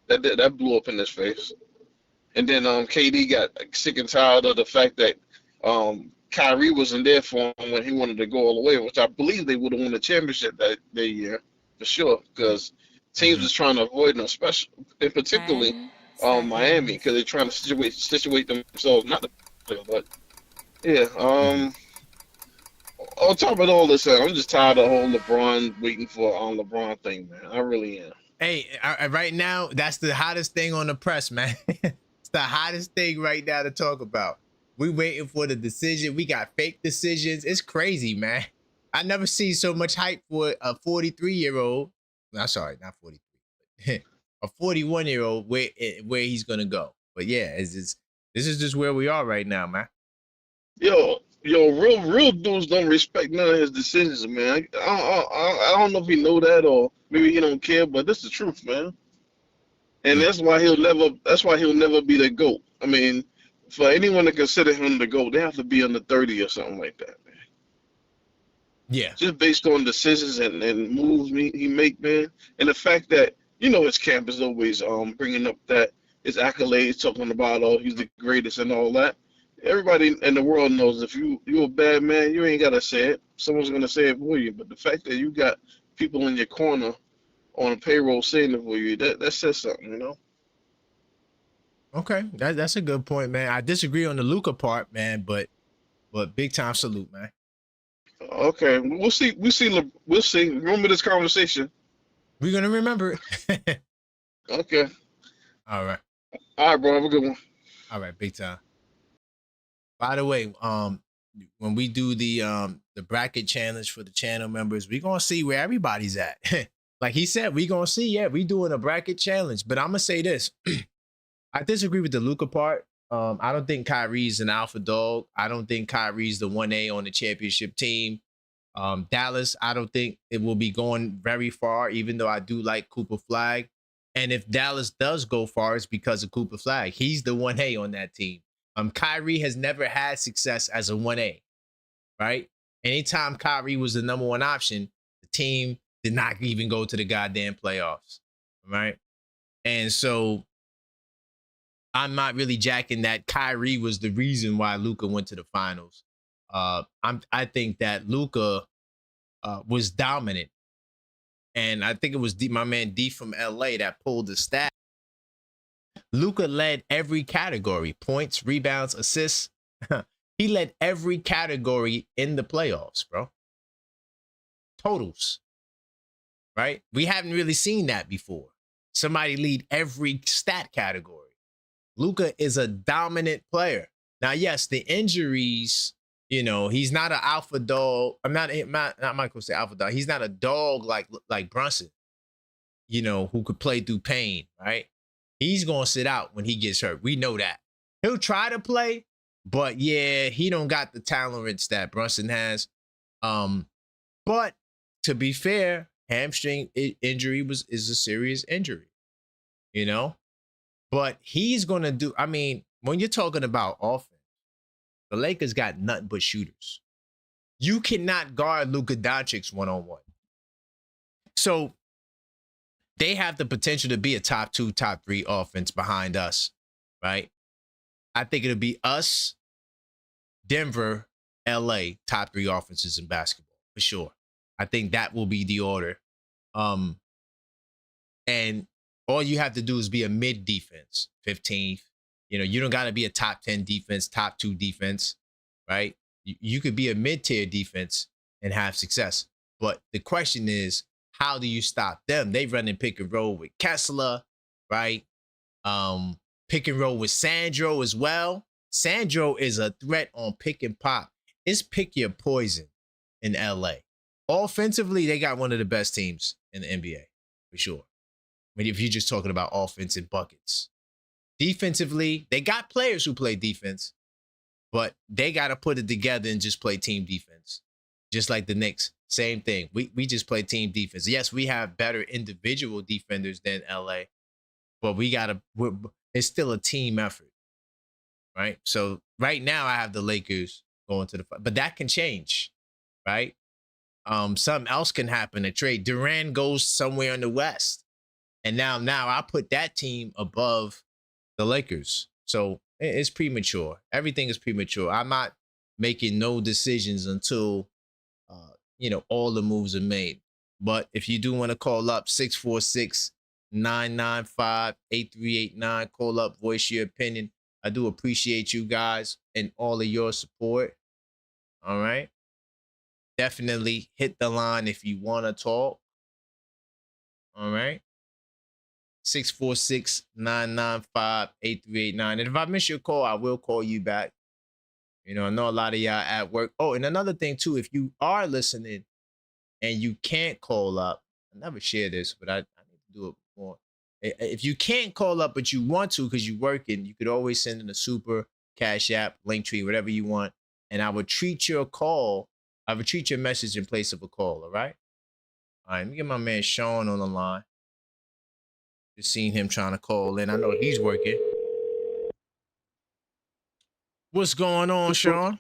That blew up in his face. And then KD got sick and tired of the fact that Kyrie wasn't there for him when he wanted to go all the way, which I believe they would have won the championship that year for sure, because teams Mm-hmm. was trying to avoid them, especially and particularly 10 Miami, because they're trying to situate themselves not to play, but yeah. Mm-hmm. On top of all this, I'm just tired of the whole LeBron waiting for LeBron thing, man. I really am. Hey, right now, that's the hottest thing on the press, man. It's the hottest thing right now to talk about. We waiting for the decision. We got fake decisions. It's crazy, man. I never seen so much hype for a 43-year-old. No, sorry, not 43. A 41-year-old where he's gonna go. But yeah, this is just where we are right now, man. Real dudes don't respect none of his decisions, man. I don't know if he know that or maybe he don't care, but that's the truth, man. And Mm. that's why he'll never be the GOAT. I mean, for anyone to consider him the GOAT, they have to be under 30 or something like that, man. Yeah. Just based on decisions and moves he make, man. And the fact that, his camp is always bringing up that his accolades, talking about, oh, he's the greatest and all that. Everybody in the world knows if you're a bad man, you ain't gotta say it. Someone's gonna say it for you. But the fact that you got people in your corner on a payroll saying it for you, that says something. Okay, that's a good point, man. I disagree on the Luca part, man, but big time salute, man. Okay, we'll see. We'll see. Remember this conversation. We're gonna remember it. Okay. All right, All right, bro. Have a good one. all right, big time. By the way, when we do the bracket challenge for the channel members, we're gonna see where everybody's at. Like he said, we gonna see. Yeah, we doing a bracket challenge. But I'm gonna say this: I disagree with the Luca part. I don't think Kyrie's an alpha dog. I don't think Kyrie's the 1A on the championship team. Dallas, I don't think it will be going very far, even though I do like Cooper Flag. And if Dallas does go far, it's because of Cooper Flag. He's the 1A on that team. Kyrie has never had success as a 1A, right? Anytime Kyrie was the number one option, the team did not even go to the goddamn playoffs, right? And so I'm not really jacking that Kyrie was the reason why Luka went to the finals. I think that Luka was dominant, and I think it was my man D from LA that pulled the stat. Luka led every category: points, rebounds, assists. He led every category in the playoffs, bro. Totals, right? We haven't really seen that before. Somebody lead every stat category. Luka is a dominant player. Now, yes, the injuries, he's not an alpha dog. I'm not Michael say alpha dog. He's not a dog like Brunson, who could play through pain, right? He's gonna sit out when he gets hurt. We know that. He'll try to play, but yeah, he don't got the tolerance that Brunson has. But to be fair, hamstring injury is a serious injury, But he's gonna do. I mean, when you're talking about offense, the Lakers got nothing but shooters. You cannot guard Luka Doncic one-on-one. So they have the potential to be a top 2, top 3 offense behind us, right? I think it'll be us, Denver, LA, top 3 offenses in basketball for sure. I think that will be the order. And all you have to do is be a mid defense, 15th. You don't got to be a top 10 defense, top 2 defense, right? You could be a mid-tier defense and have success. But the question is, how do you stop them? They run in pick and roll with Kessler, right? Pick and roll with Sandro as well. Sandro is a threat on pick and pop. It's pick your poison in LA. Offensively, they got one of the best teams in the NBA, for sure. I mean, if you're just talking about offensive buckets. Defensively, they got players who play defense, but they got to put it together and just play team defense. Just like the Knicks, same thing. We just play team defense. Yes, we have better individual defenders than LA, but it's still a team effort, right? So right now I have the Lakers going to the fight, but that can change, right? Something else can happen. A trade. Durant goes somewhere in the West. And now I put that team above the Lakers. So it's premature. Everything is premature. I'm not making no decisions until, all the moves are made. But if you do want to call up 646-995-8389, call up, voice your opinion. I do appreciate you guys and all of your support. All right. Definitely hit the line if you want to talk. All right. 646-995-8389. And if I miss your call, I will call you back. I know a lot of y'all at work. Oh, and another thing too, if you are listening and you can't call up, I never share this, but I need to do it more. If you can't call up, but you want to because you're working, you could always send in a super, Cash App, Linktree, whatever you want. And I would treat your call. I would treat your message in place of a call. All right. All right. Let me get my man Sean on the line. Just seen him trying to call in. I know he's working. What's going on, Sean?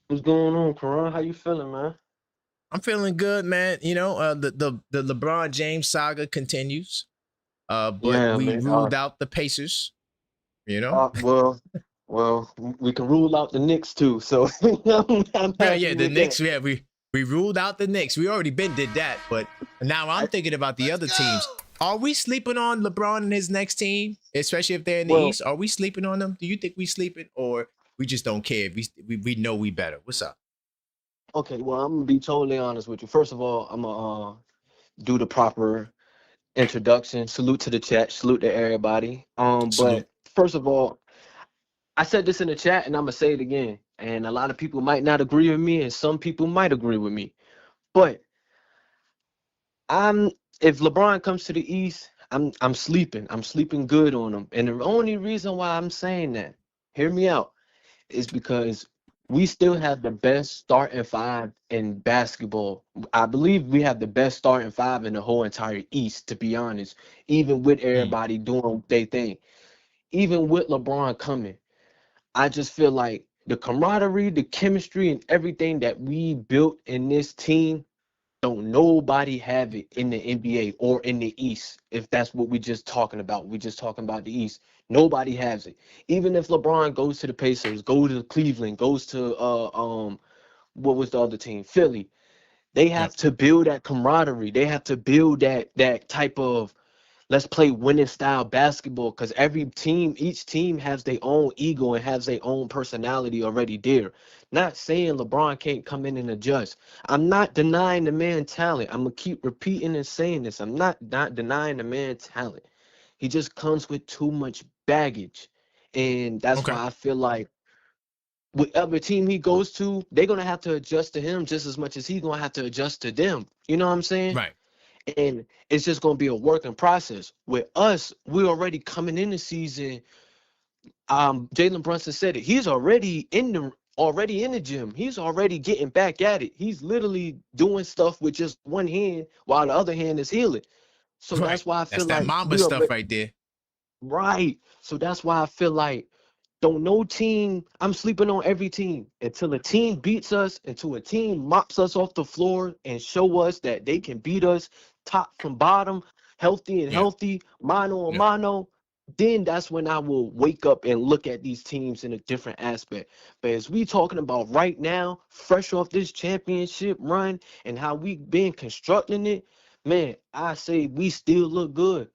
What's going on, Karan? How you feeling, man? I'm feeling good, man. The LeBron James saga continues. But Yeah, we man. ruled out the Pacers. Well, we can rule out the Knicks too. So I'm happy The with Knicks. that. Yeah, we ruled out the Knicks. We already did that, but now I'm thinking about the other teams. Are we sleeping on LeBron and his next team, especially if they're in the Well, East? Are we sleeping on them? Do you think we sleeping, or we just don't care? We know we better. What's up? okay. Well, I'm gonna be totally honest with you. First of all, I'm gonna do the proper introduction. Salute to the chat. Salute to everybody. Salute. But first of all, I said this in the chat, and I'm gonna say it again. And a lot of people might not agree with me, and some people might agree with me. But if LeBron comes to the East, I'm sleeping. I'm sleeping good on him. And the only reason why I'm saying that, hear me out, is because we still have the best starting five in basketball. I believe we have the best starting five in the whole entire East, to be honest, even with everybody doing their thing. Even with LeBron coming, I just feel like the camaraderie, the chemistry, and everything that we built in this team, don't nobody have it in the NBA or in the East. If that's what we just talking about, we just talking about the East. Nobody has it. Even if LeBron goes to the Pacers, goes to Cleveland, goes to what was the other team? Philly. They have to build that camaraderie. They have to build that type of Let's play winning style basketball because each team has their own ego and has their own personality already there. Not saying LeBron can't come in and adjust. I'm not denying the man talent. I'm gonna keep repeating and saying this. I'm not denying the man talent. He just comes with too much baggage. And that's Okay. why I feel like whatever team he goes to, they're gonna have to adjust to him just as much as he's gonna have to adjust to them. You know what I'm saying? Right. And it's just gonna be a working process. With us, we're already coming in the season. Jalen Brunson said it. He's already in the gym. He's already getting back at it. He's literally doing stuff with just one hand while the other hand is healing. So Right. that's why I That's feel that like Mamba we are stuff right there. right. So that's why I feel like don't no team. I'm sleeping on every team until a team beats us, until a team mops us off the floor and show us that they can beat us top from bottom, Yeah. mano a Yeah. mano. Then that's when I will wake up and look at these teams in a different aspect. But as we talking about right now, fresh off this championship run and how we been constructing it, man, I say we still look good.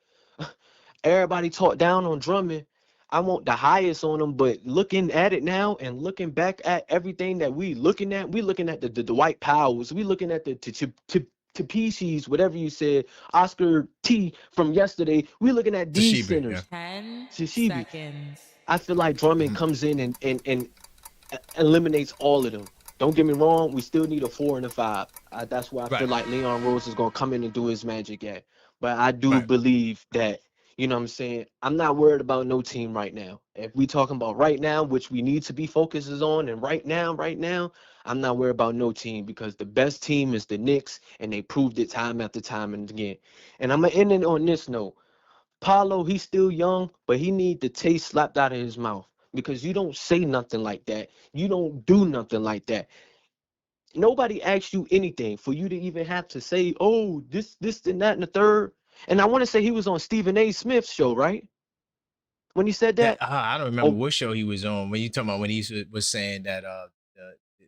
Everybody talk down on Drummond. I want the highest on him, but looking at it now and looking back at everything that we looking at the Dwight Powers, we looking at the Tapishis, whatever you said, Oscar T from yesterday. We looking at these Toshiba. Yeah. centers. 10 Shishibi. seconds. I feel like Drummond Mhm. comes in and eliminates all of them. Don't get me wrong, we still need a 4 and a 5. That's where I feel Right. like Leon Rose is gonna come in and do his magic at. But I do Right. believe that, you know what I'm saying, I'm not worried about no team right now. If we talking about right now, which we need to be focuses on, and right now, I'm not worried about no team because the best team is the Knicks, and they proved it time after time and again. And I'm gonna end it on this note. Paulo, he's still young, but he need the taste slapped out of his mouth because you don't say nothing like that. You don't do nothing like that. Nobody asks you anything for you to even have to say, oh, this, and that, and the third. And I want to say he was on Stephen A. Smith's show, right? When he said That that? I don't remember Oh, what show he was on when you talking about when he was saying that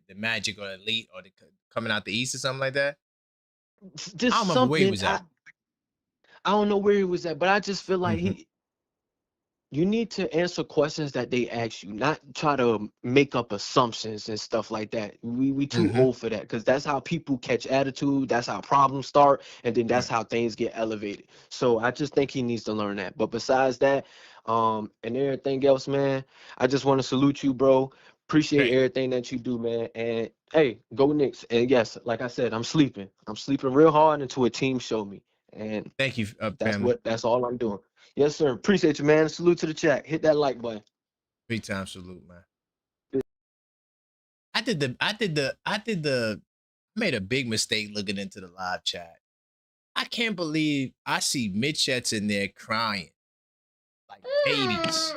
the Magic or Elite or the coming out the East or something like that. I don't just remember where he something. was I, at. I don't know where he was at, but I just feel like Hmm. you need to answer questions that they ask you, not try to make up assumptions and stuff like that. We too Hmm. old for that because that's how people catch attitude. That's how problems start, and then that's Right. how things get elevated. So I just think he needs to learn that. But besides that, and everything else, man, I just want to salute you, bro. Appreciate Great. everything that you do, man. And hey, go Knicks. And yes, like I said, I'm sleeping. I'm sleeping real hard until a team show me. And Thank you, that's family. that's all I'm doing. Yes, sir. Appreciate you, man. Salute to the chat. Hit that like button. Big time salute, man. I made a big mistake looking into the live chat. I can't believe I see Mitchettes in there crying like babies.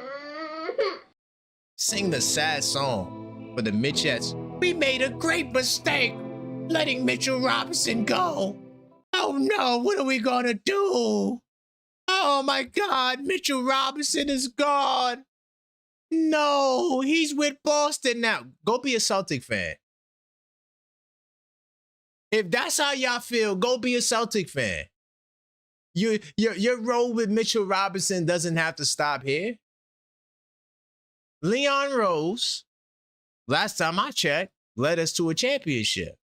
Sing the sad song for the Mitchettes. We made a great mistake letting Mitchell Robinson go. Oh no, what are we gonna do? Oh my God, Mitchell Robinson is gone. No, he's with Boston now. Go be a Celtic fan. If that's how y'all feel, go be a Celtic fan. Your role with Mitchell Robinson doesn't have to stop here. Leon Rose, last time I checked, led us to a championship.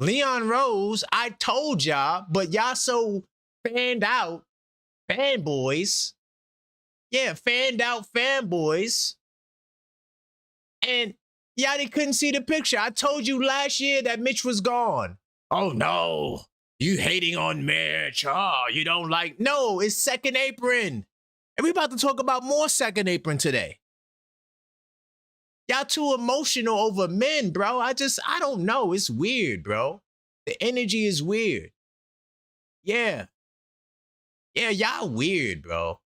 Leon Rose, I told y'all, but y'all so fanned out, fanboys. Yeah, fanned out fanboys. And y'all couldn't see the picture. I told you last year that Mitch was gone. Oh no, you hating on Mitch. Oh, you don't like. No, it's second apron. And we about to talk about more second apron today. Y'all too emotional over men, bro. I don't know. It's weird, bro. The energy is weird. Yeah. Yeah, y'all weird, bro.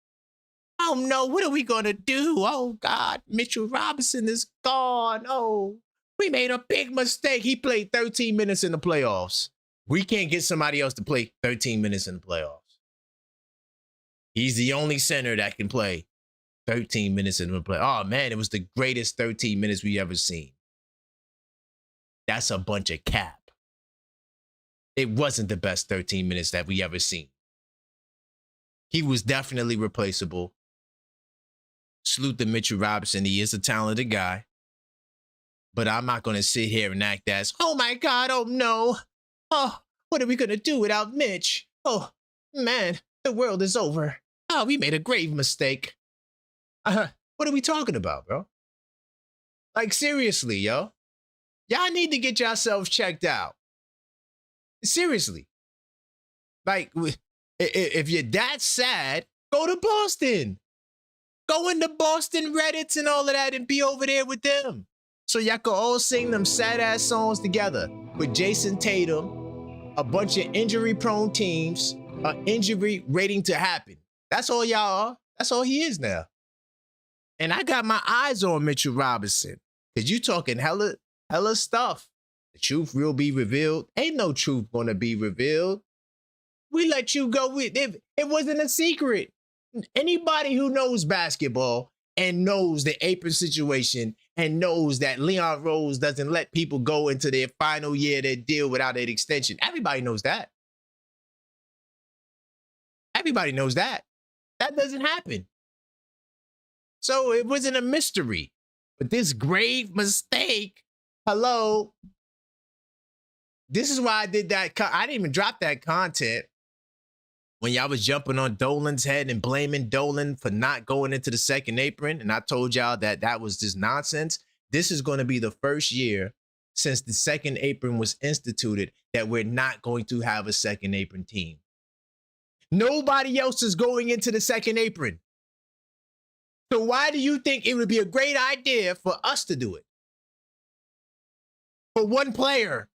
Oh no, what are we gonna do? Oh God, Mitchell Robinson is gone. Oh, we made a big mistake. He played 13 minutes in the playoffs. We can't get somebody else to play 13 minutes in the playoffs. He's the only center that can play 13 minutes in the play. Oh man, it was the greatest 13 minutes we ever seen. That's a bunch of cap. it wasn't the best 13 minutes that we ever seen. He was definitely replaceable. Salute to Mitchell Robinson. He is a talented guy. But I'm not going to sit here and act as, oh my God, oh no. Oh, what are we going to do without Mitch? Oh, man, the world is over. Oh, we made a grave mistake. What are we talking about, bro? Like, seriously, yo. Y'all need to get yourselves checked out. Seriously. Like, if you're that sad, go to Boston. Go into Boston Reddits and all of that and be over there with them. So y'all can all sing them sad-ass songs together with Jason Tatum, a bunch of injury-prone teams, an injury waiting to happen. That's all y'all are. That's all he is now. And I got my eyes on Mitchell Robinson, because you talking hella stuff. The truth will be revealed. Ain't no truth gonna be revealed. We let you go with it. It wasn't a secret. Anybody who knows basketball and knows the apron situation and knows that Leon Rose doesn't let people go into their final year of their deal without an extension. Everybody knows that. Everybody knows that. That doesn't happen. So it wasn't a mystery. But this grave mistake, hello. This is why I did that. I didn't even drop that content when y'all was jumping on Dolan's head and blaming Dolan for not going into the second apron. And I told y'all that was just nonsense. This is going to be the first year since the second apron was instituted that we're not going to have a second apron team. Nobody else is going into the second apron. So why do you think it would be a great idea for us to do it? For one player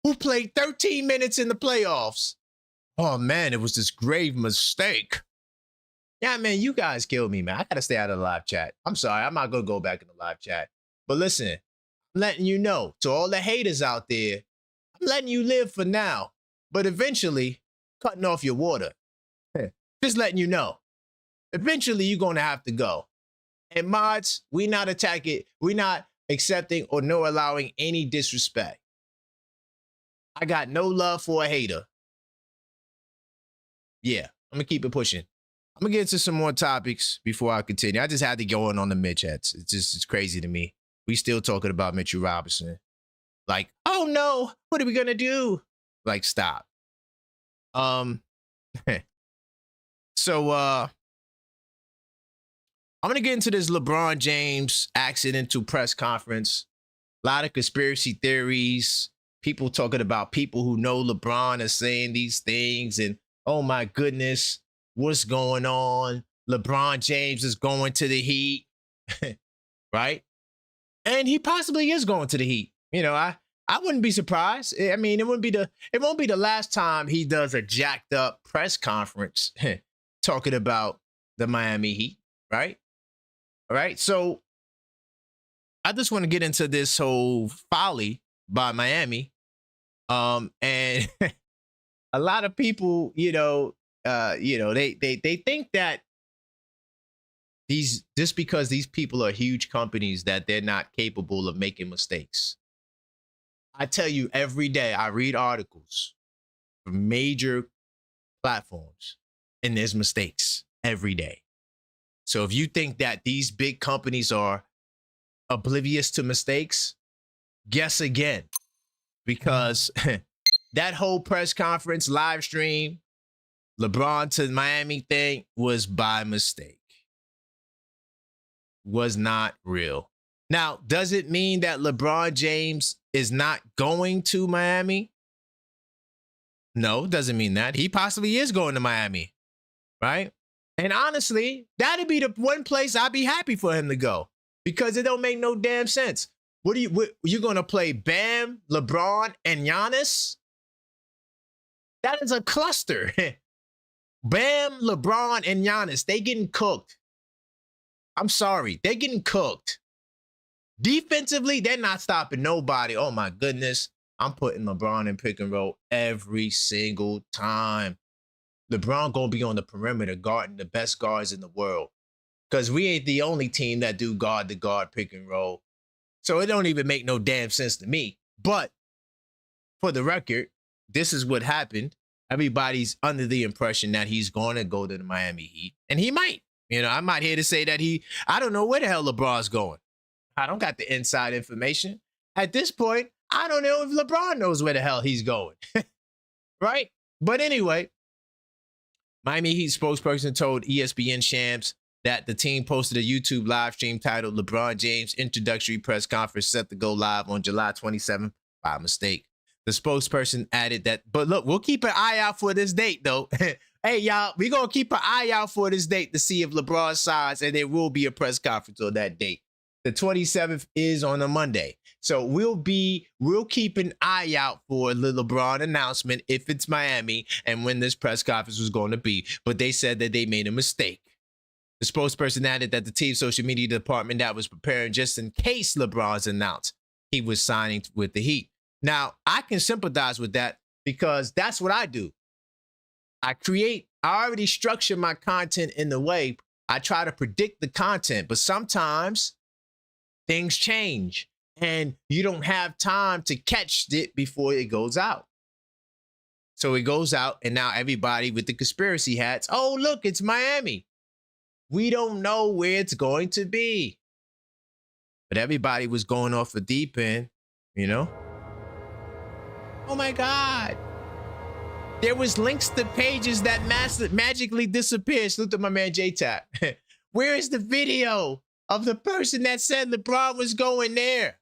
who played 13 minutes in the playoffs. Oh, man, it was this grave mistake. Yeah, man, you guys killed me, man. I got to stay out of the live chat. I'm sorry. I'm not going to go back in the live chat. But listen, I'm letting you know, to all the haters out there, I'm letting you live for now. But eventually, cutting off your water. Just letting you know. Eventually, you're going to have to go. And mods, we not attack it. We're not accepting or no allowing any disrespect. I got no love for a hater. Yeah, I'm going to keep it pushing. I'm going to get into some more topics before I continue. I just had to go in on the Mitch heads. It's crazy to me. We still talking about Mitchell Robinson. Like, oh no, what are we going to do? Like, stop. So, I'm going to get into this LeBron James accidental press conference. A lot of conspiracy theories. People talking about people who know LeBron are saying these things. And, oh, my goodness, what's going on? LeBron James is going to the Heat, right? And he possibly is going to the Heat. You know, I wouldn't be surprised. I mean, it won't be the last time he does a jacked up press conference talking about the Miami Heat, right? All right, so I just want to get into this whole folly by Miami. And a lot of people, they think that just because these people are huge companies that they're not capable of making mistakes. I tell you, every day I read articles from major platforms and there's mistakes every day. So if you think that these big companies are oblivious to mistakes, guess again, because that whole press conference live stream, LeBron to Miami thing was by mistake. Was not real. Now, does it mean that LeBron James is not going to Miami? No, doesn't mean that. He possibly is going to Miami, right? And honestly, that'd be the one place I'd be happy for him to go because it don't make no damn sense. You're going to play Bam, LeBron, and Giannis? That is a cluster. Bam, LeBron, and Giannis, they getting cooked. I'm sorry, they're getting cooked. Defensively, they're not stopping nobody. Oh my goodness. I'm putting LeBron in pick and roll every single time. LeBron gonna be on the perimeter guarding the best guards in the world. Because we ain't the only team that do guard-to-guard pick and roll. So it don't even make no damn sense to me. But for the record, this is what happened. Everybody's under the impression that he's going to go to the Miami Heat, and he might. I'm not here to say that I don't know where the hell LeBron's going. I don't got the inside information. At this point, I don't know if LeBron knows where the hell he's going. Right? But anyway, Miami Heat spokesperson told ESPN Shams that the team posted a YouTube live stream titled LeBron James Introductory Press Conference set to go live on July 27th by mistake. The spokesperson added that, but look, we'll keep an eye out for this date, though. Hey, y'all, we're going to keep an eye out for this date to see if LeBron signs, and there will be a press conference on that date. The 27th is on a Monday. So we'll keep an eye out for the LeBron announcement if it's Miami and when this press conference was going to be. But they said that they made a mistake. The spokesperson added that the team's social media department that was preparing just in case LeBron's announced he was signing with the Heat. Now, I can sympathize with that because that's what I do. I already structure my content in the way I try to predict the content, but sometimes things change and you don't have time to catch it before it goes out. So it goes out and now everybody with the conspiracy hats, oh, look, it's Miami. We don't know where it's going to be. But everybody was going off the deep end, Oh my God. There was links to pages that magically disappeared. Salute to my man J-Tap. Where is the video of the person that said LeBron was going there?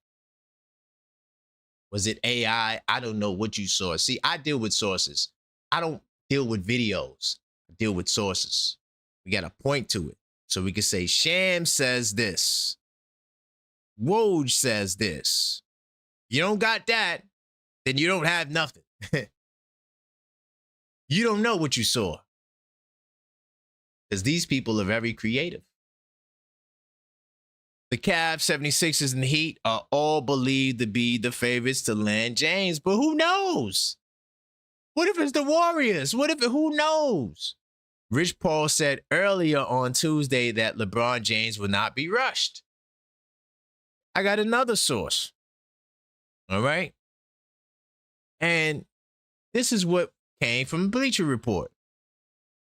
Was it AI? I don't know what you saw. See, I deal with sources. I don't deal with videos. I deal with sources. We got to point to it. So we can say, Sham says this. Woj says this. You don't got that, then you don't have nothing. You don't know what you saw. Because these people are very creative. The Cavs, 76ers, and the Heat are all believed to be the favorites to land James. But who knows? What if it's the Warriors? Who knows? Rich Paul said earlier on Tuesday that LeBron James will not be rushed. I got another source. All right? And this is what came from Bleacher Report.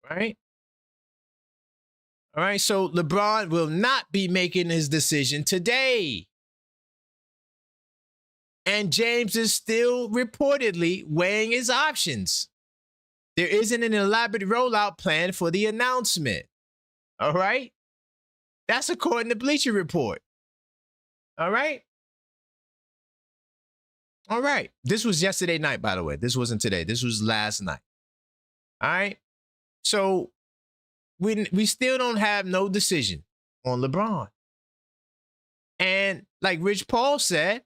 Right? All right, so LeBron will not be making his decision today. And James is still reportedly weighing his options. There isn't an elaborate rollout plan for the announcement. All right? That's according to Bleacher Report. All right? All right. This was yesterday night, by the way. This wasn't today. This was last night. All right? So we still don't have no decision on LeBron. And like Rich Paul said,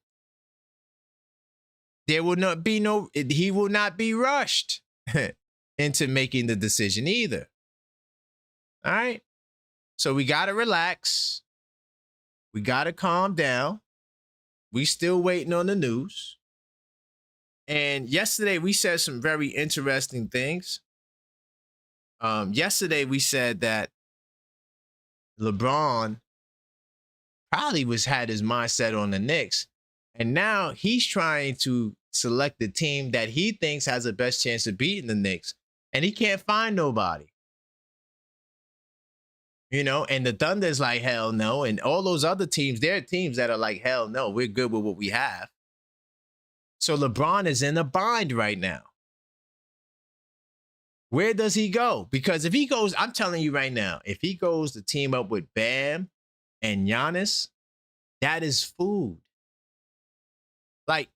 he will not be rushed into making the decision either. All right? So we got to relax. We got to calm down. We still waiting on the news. And yesterday we said some very interesting things. Yesterday we said that LeBron probably had his mindset on the Knicks. And now he's trying to select the team that he thinks has the best chance of beating the Knicks. And he can't find nobody. And the Thunder's like, hell no. And all those other teams, there are teams that are like, hell no, we're good with what we have. So LeBron is in a bind right now. Where does he go? Because if he goes, I'm telling you right now, if he goes to team up with Bam and Giannis, that is food. Like,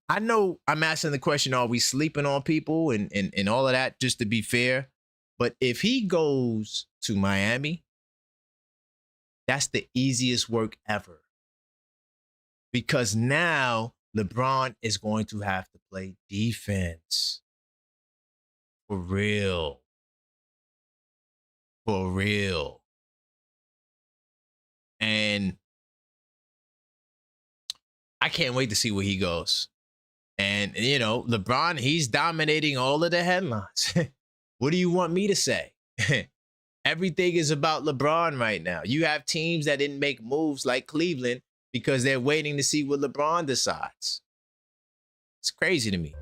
I know I'm asking the question, are we sleeping on people and all of that, just to be fair? But if he goes to Miami, that's the easiest work ever. Because now LeBron is going to have to play defense. For real. For real. And I can't wait to see where he goes. And, LeBron, he's dominating all of the headlines. What do you want me to say? Everything is about LeBron right now. You have teams that didn't make moves like Cleveland because they're waiting to see what LeBron decides. It's crazy to me.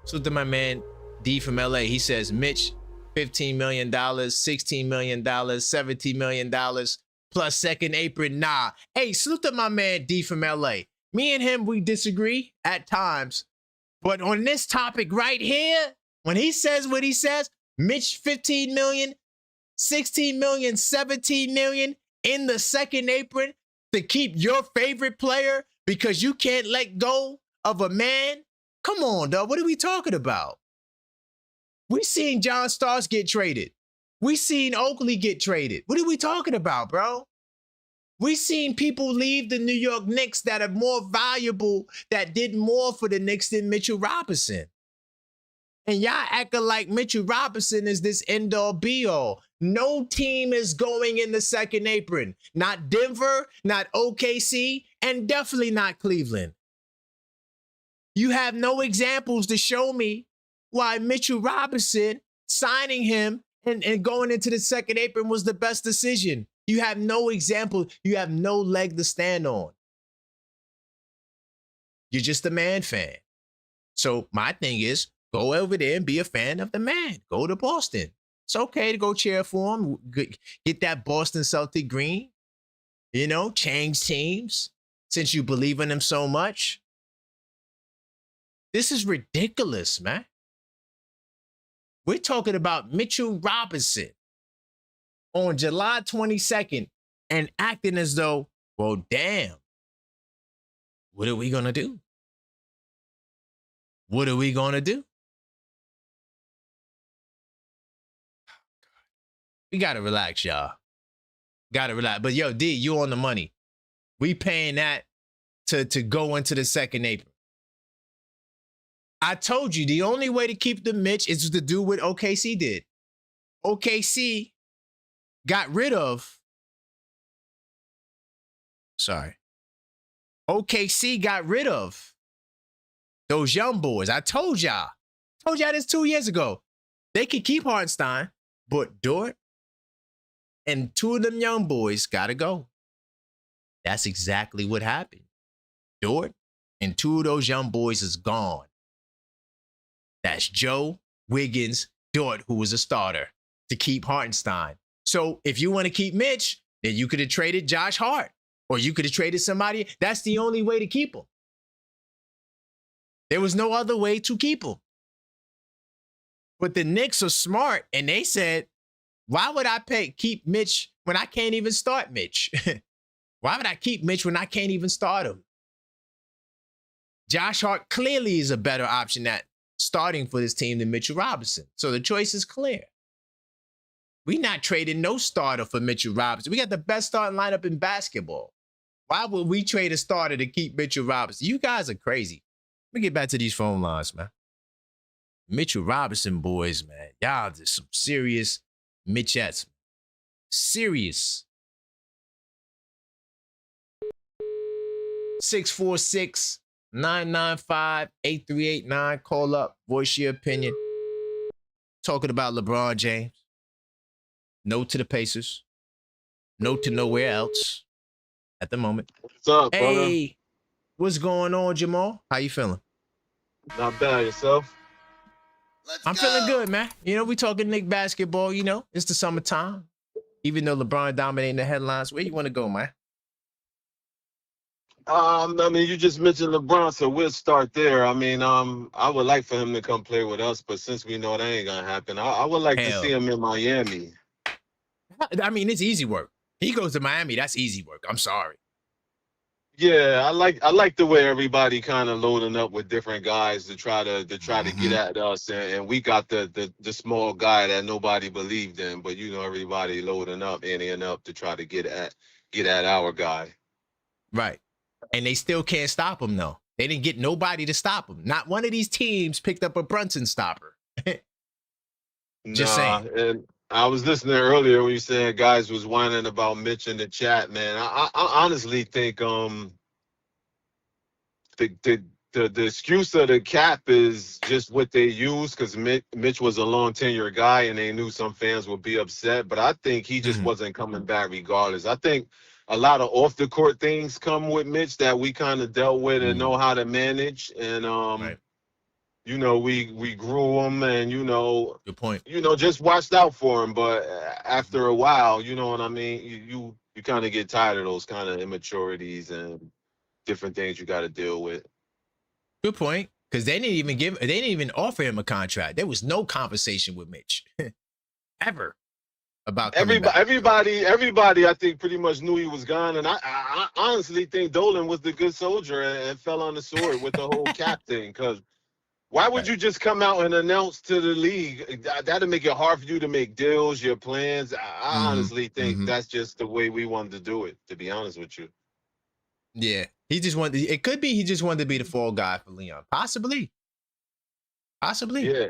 So to my man D from LA, he says, Mitch, $15 million, $16 million, $17 million, plus second apron. Nah. Hey, salute to my man D from LA. Me and him, we disagree at times. But on this topic right here, when he says what he says, Mitch, 15 million, 16 million, 17 million in the second apron to keep your favorite player because you can't let go of a man? Come on, dog. What are we talking about? We seen John Starks get traded. We seen Oakley get traded. What are we talking about, bro? We seen people leave the New York Knicks that are more valuable, that did more for the Knicks than Mitchell Robinson. And y'all acting like Mitchell Robinson is this end-all be-all. No team is going in the second apron. Not Denver, not OKC, and definitely not Cleveland. You have no examples to show me why Mitchell Robinson signing him and going into the second apron was the best decision. You have no example. You have no leg to stand on. You're just a man fan. So my thing is, go over there and be a fan of the man. Go to Boston. It's okay to go cheer for him. Get that Boston Celtic green. You know, change teams since you believe in him so much. This is ridiculous, man. We're talking about Mitchell Robinson on July 22nd and acting as though, well, damn, what are we going to do? What are we going to do? We got to relax, y'all. Got to relax. But yo, D, you on the money. We paying that to go into the second apron. I told you the only way to keep the Mitch is to do what OKC did. OKC got rid of. OKC got rid of those young boys. I told y'all this 2 years ago. They could keep Hartenstein, but Dort and two of them young boys got to go. That's exactly what happened. Dort and two of those young boys is gone. That's Joe, Wiggins, Dort, who was a starter, to keep Hartenstein. So if you want to keep Mitch, then you could have traded Josh Hart, or you could have traded somebody. That's the only way to keep him. There was no other way to keep him. But the Knicks are smart, and they said, why would I keep Mitch when I can't even start Mitch? Why would I keep Mitch when I can't even start him? Josh Hart clearly is a better option at starting for this team than Mitchell Robinson. So the choice is clear. We're not trading no starter for Mitchell Robinson. We got the best starting lineup in basketball. Why would we trade a starter to keep Mitchell Robinson? You guys are crazy. Let me get back to these phone lines, man. Mitchell Robinson boys, man. Y'all just some serious Mitchettes. Serious. 646-995-8389. Call up. Voice your opinion. Talking about LeBron James. No to the Pacers. No to nowhere else at the moment. What's up, Hey, brother? what's going on, Jamal? How you feeling? Not bad. Yourself? I'm feeling good, man. You know, we talking Knicks basketball, you know. It's the summertime. Even though LeBron dominating the headlines, where you want to go, man? I mean, you just mentioned LeBron, so we'll start there. I mean, I would like for him to come play with us, but since we know that ain't gonna happen, I would like to see him in Miami. I mean, it's easy work. He goes to Miami, that's easy work. I'm sorry. Yeah, I like the way everybody kind of loading up with different guys to try to get at us, and we got the small guy that nobody believed in, but you know everybody loading up, anteing up to try to get at our guy. Right. And they still can't stop him, though. They didn't get nobody to stop him. Not one of these teams picked up a Brunson stopper. Just saying. And I was listening earlier when you said guys was whining about Mitch in the chat, man. I honestly think the excuse of the cap is just what they use because Mitch was a long tenure guy and they knew some fans would be upset, but I think he just wasn't coming back regardless. I think a lot of off the court things come with Mitch that we kind of dealt with and know how to manage, and Right. you know, we grew him, and Good point. just watched out for him. But after a while, you know what I mean. You kind of get tired of those kind of immaturities and different things you got to deal with. Good point. Because they didn't even offer him a contract. There was no conversation with Mitch ever about coming back. Everybody, I think, pretty much knew he was gone, and I honestly think Dolan was the good soldier and fell on the sword with the whole cap thing. Because why would you just come out and announce to the league? That'll make it hard for you to make deals, your plans. I honestly think that's just the way we wanted to do it, to be honest with you. Yeah. It could be he just wanted to be the fall guy for Leon. Possibly. Yeah.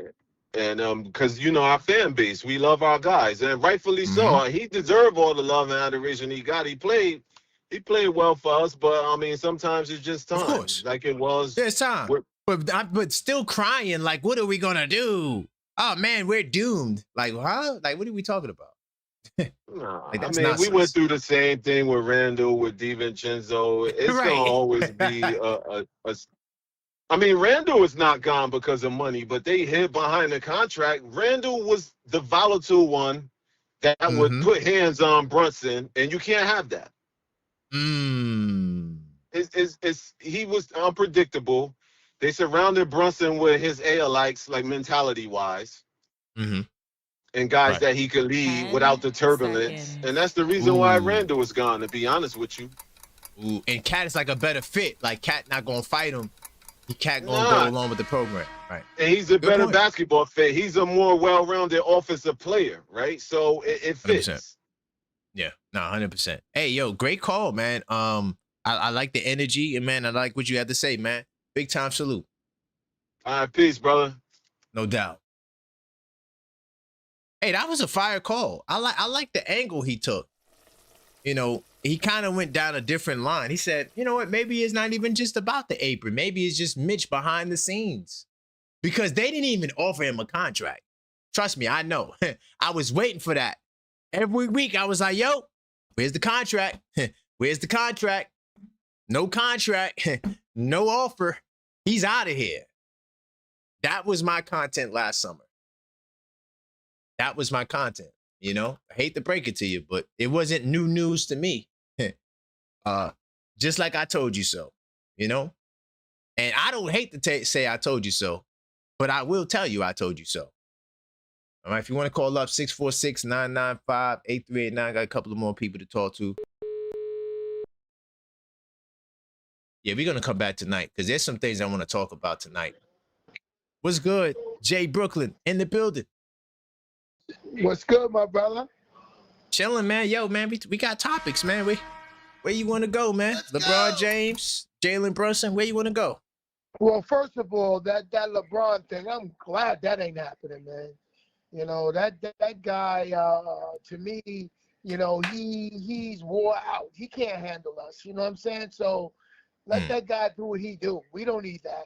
And because our fan base, we love our guys, and rightfully so. He deserved all the love and adoration he got. He played well for us, but I mean, sometimes it's just time. Of course. Like it was. There's time. But still crying, like, what are we gonna do? Oh man, we're doomed. Like, huh? Like, what are we talking about? Nah, like, I mean, we went through the same thing with Randall, with DiVincenzo. It's gonna always be I mean, Randall is not gone because of money, but they hid behind the contract. Randall was the volatile one that would put hands on Brunson, and you can't have that. He was unpredictable. They surrounded Brunson with his alikes, like mentality-wise, and guys that he could lead without the turbulence. And that's the reason why Randall is gone, to be honest with you. Ooh. And Cat is like a better fit. Like, Cat not going to fight him. Cat going to go along with the program. Right. And he's a better basketball fit. He's a more well-rounded offensive player, right? So it fits. 100%. Yeah, no, 100%. Hey, yo, great call, man. I like the energy, and man, I like what you had to say, man. Big time salute. All right, peace, brother. No doubt. Hey, that was a fire call. I like the angle he took. He kind of went down a different line. He said, you know what? Maybe it's not even just about the apron. Maybe it's just Mitch behind the scenes, because they didn't even offer him a contract. Trust me, I know. I was waiting for that. Every week I was like, yo, where's the contract? Where's the contract? No contract. No offer. He's out of here. That was my content last summer. That was my content. I hate to break it to you, but it wasn't new news to me. Just like I told you so, And I don't hate to say I told you so, but I will tell you I told you so. All right, if you want to call up, 646-995-8389. Got a couple of more people to talk to. Yeah, we're going to come back tonight because there's some things I want to talk about tonight. What's good? Jay Brooklyn in the building. What's good, my brother? Chilling, man. Yo, man, we got topics, man. Where you want to go, man? LeBron James, Jalen Brunson, where you want to go? Well, first of all, that LeBron thing, I'm glad that ain't happening, man. That guy, to me, he's wore out. He can't handle us. You know what I'm saying? So let that guy do what he do. We don't need that.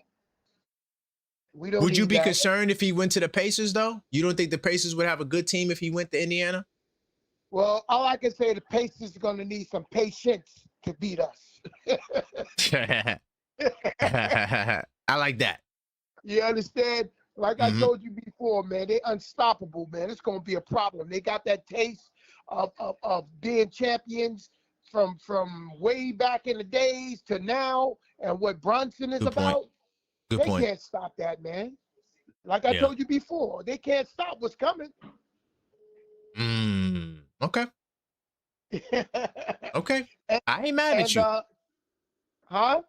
Would you be concerned if he went to the Pacers, though? You don't think the Pacers would have a good team if he went to Indiana? Well, all I can say, the Pacers are going to need some patience to beat us. I like that. You understand? Like I told you before, man, they're unstoppable, man. It's going to be a problem. They got that taste of being champions from way back in the days to now, and what Brunson is about. They can't stop that, man. Like I told you before, they can't stop what's coming. Okay. Okay. I ain't mad at you. Huh?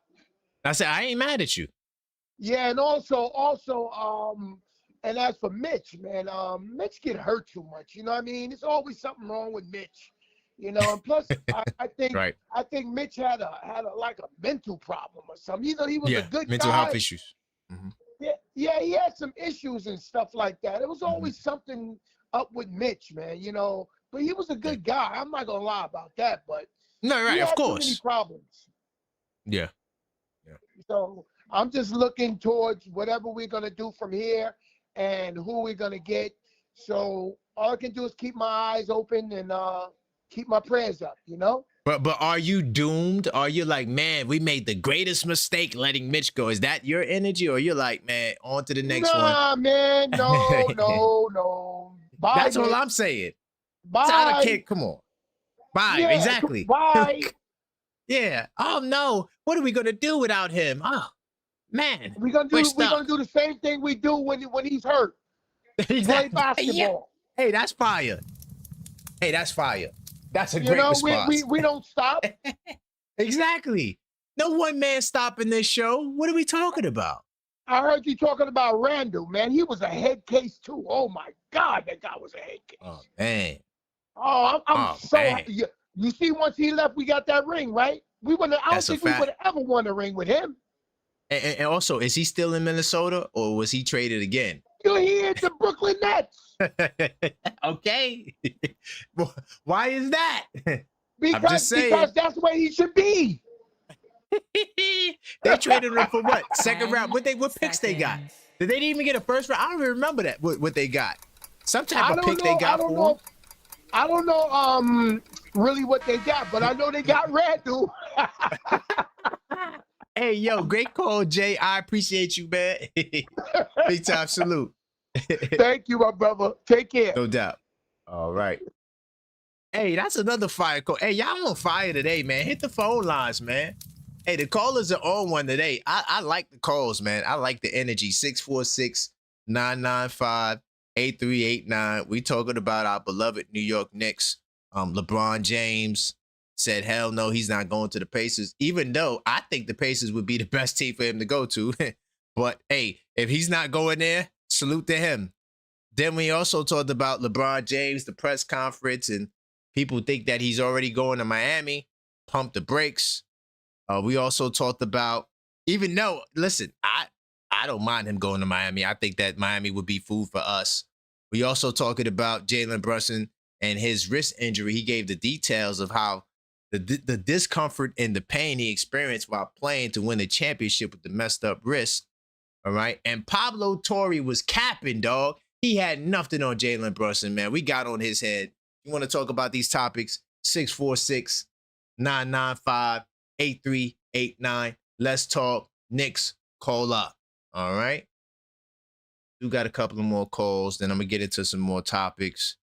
I said I ain't mad at you. Yeah, and also, and as for Mitch, man, Mitch get hurt too much. You know what I mean? There's always something wrong with Mitch. And plus, I think I think Mitch had a mental problem or something. He was a good mental guy. health issues. Yeah, he had some issues and stuff like that. It was always something up with Mitch, man. But he was a good guy. I'm not gonna lie about that. But no, right, he had of course. Too many problems. Yeah. So I'm just looking towards whatever we're gonna do from here and who we're gonna get. So all I can do is keep my eyes open and keep my prayers up. But are you doomed? Are you like, man, we made the greatest mistake letting Mitch go? Is that your energy, or you're like, man, on to the next one? Nah, man, no. Bye, That's all Mitch. I'm saying. Tyler Bye. Kidd, come on. Bye. Yeah, Exactly. bye. Yeah. Oh no. What are we gonna do without him? Oh man. We're gonna We're do stuck. the same thing we do when he's hurt. Play Exactly. Yeah. basketball. Hey, that's fire. Hey, that's fire. That's a You great know, response. we don't stop. Exactly. No one man stopping this show. What are we talking about? I heard you talking about Randall, man. He was a head case too. Oh my God, that guy was a head case. Oh man. Oh, I'm Oh, so man. happy. You see, once he left, we got that ring, right? I don't That's a think we fact. would have ever won a ring with him. And also, is he still in Minnesota, or was he traded again? You're here at the Brooklyn Nets. Okay. Why is that? Because that's where he should be. They traded him for what? Second round. What picks they got? Did they even get a first round? I don't even remember that. What they got? Some type of pick they got for him. I don't know really what they got, but I know they got Randall. Hey, yo, great call, Jay. I appreciate you, man. Big time salute. Thank you, my brother. Take care. No doubt. All right. Hey, that's another fire call. Hey, y'all on fire today, man. Hit the phone lines, man. Hey, the callers are on one today. I like the calls, man. I like the energy. 646-995-8389. We talking about our beloved New York Knicks. LeBron James said, hell no, he's not going to the Pacers, even though I think the Pacers would be the best team for him to go to. But, hey, if he's not going there, salute to him. Then we also talked about LeBron James, the press conference, and people think that he's already going to Miami. Pump the brakes. We also talked about, even though, listen, I don't mind him going to Miami. I think that Miami would be food for us. We also talking about Jalen Brunson and his wrist injury. He gave the details of how the discomfort and the pain he experienced while playing to win the championship with the messed up wrist. All right. And Pablo Torre was capping, dog. He had nothing on Jalen Brunson, man. We got on his head. You want to talk about these topics? 646-995-8389. Let's talk Knicks. Call up. All right. We got a couple of more calls. Then I'm going to get into some more topics.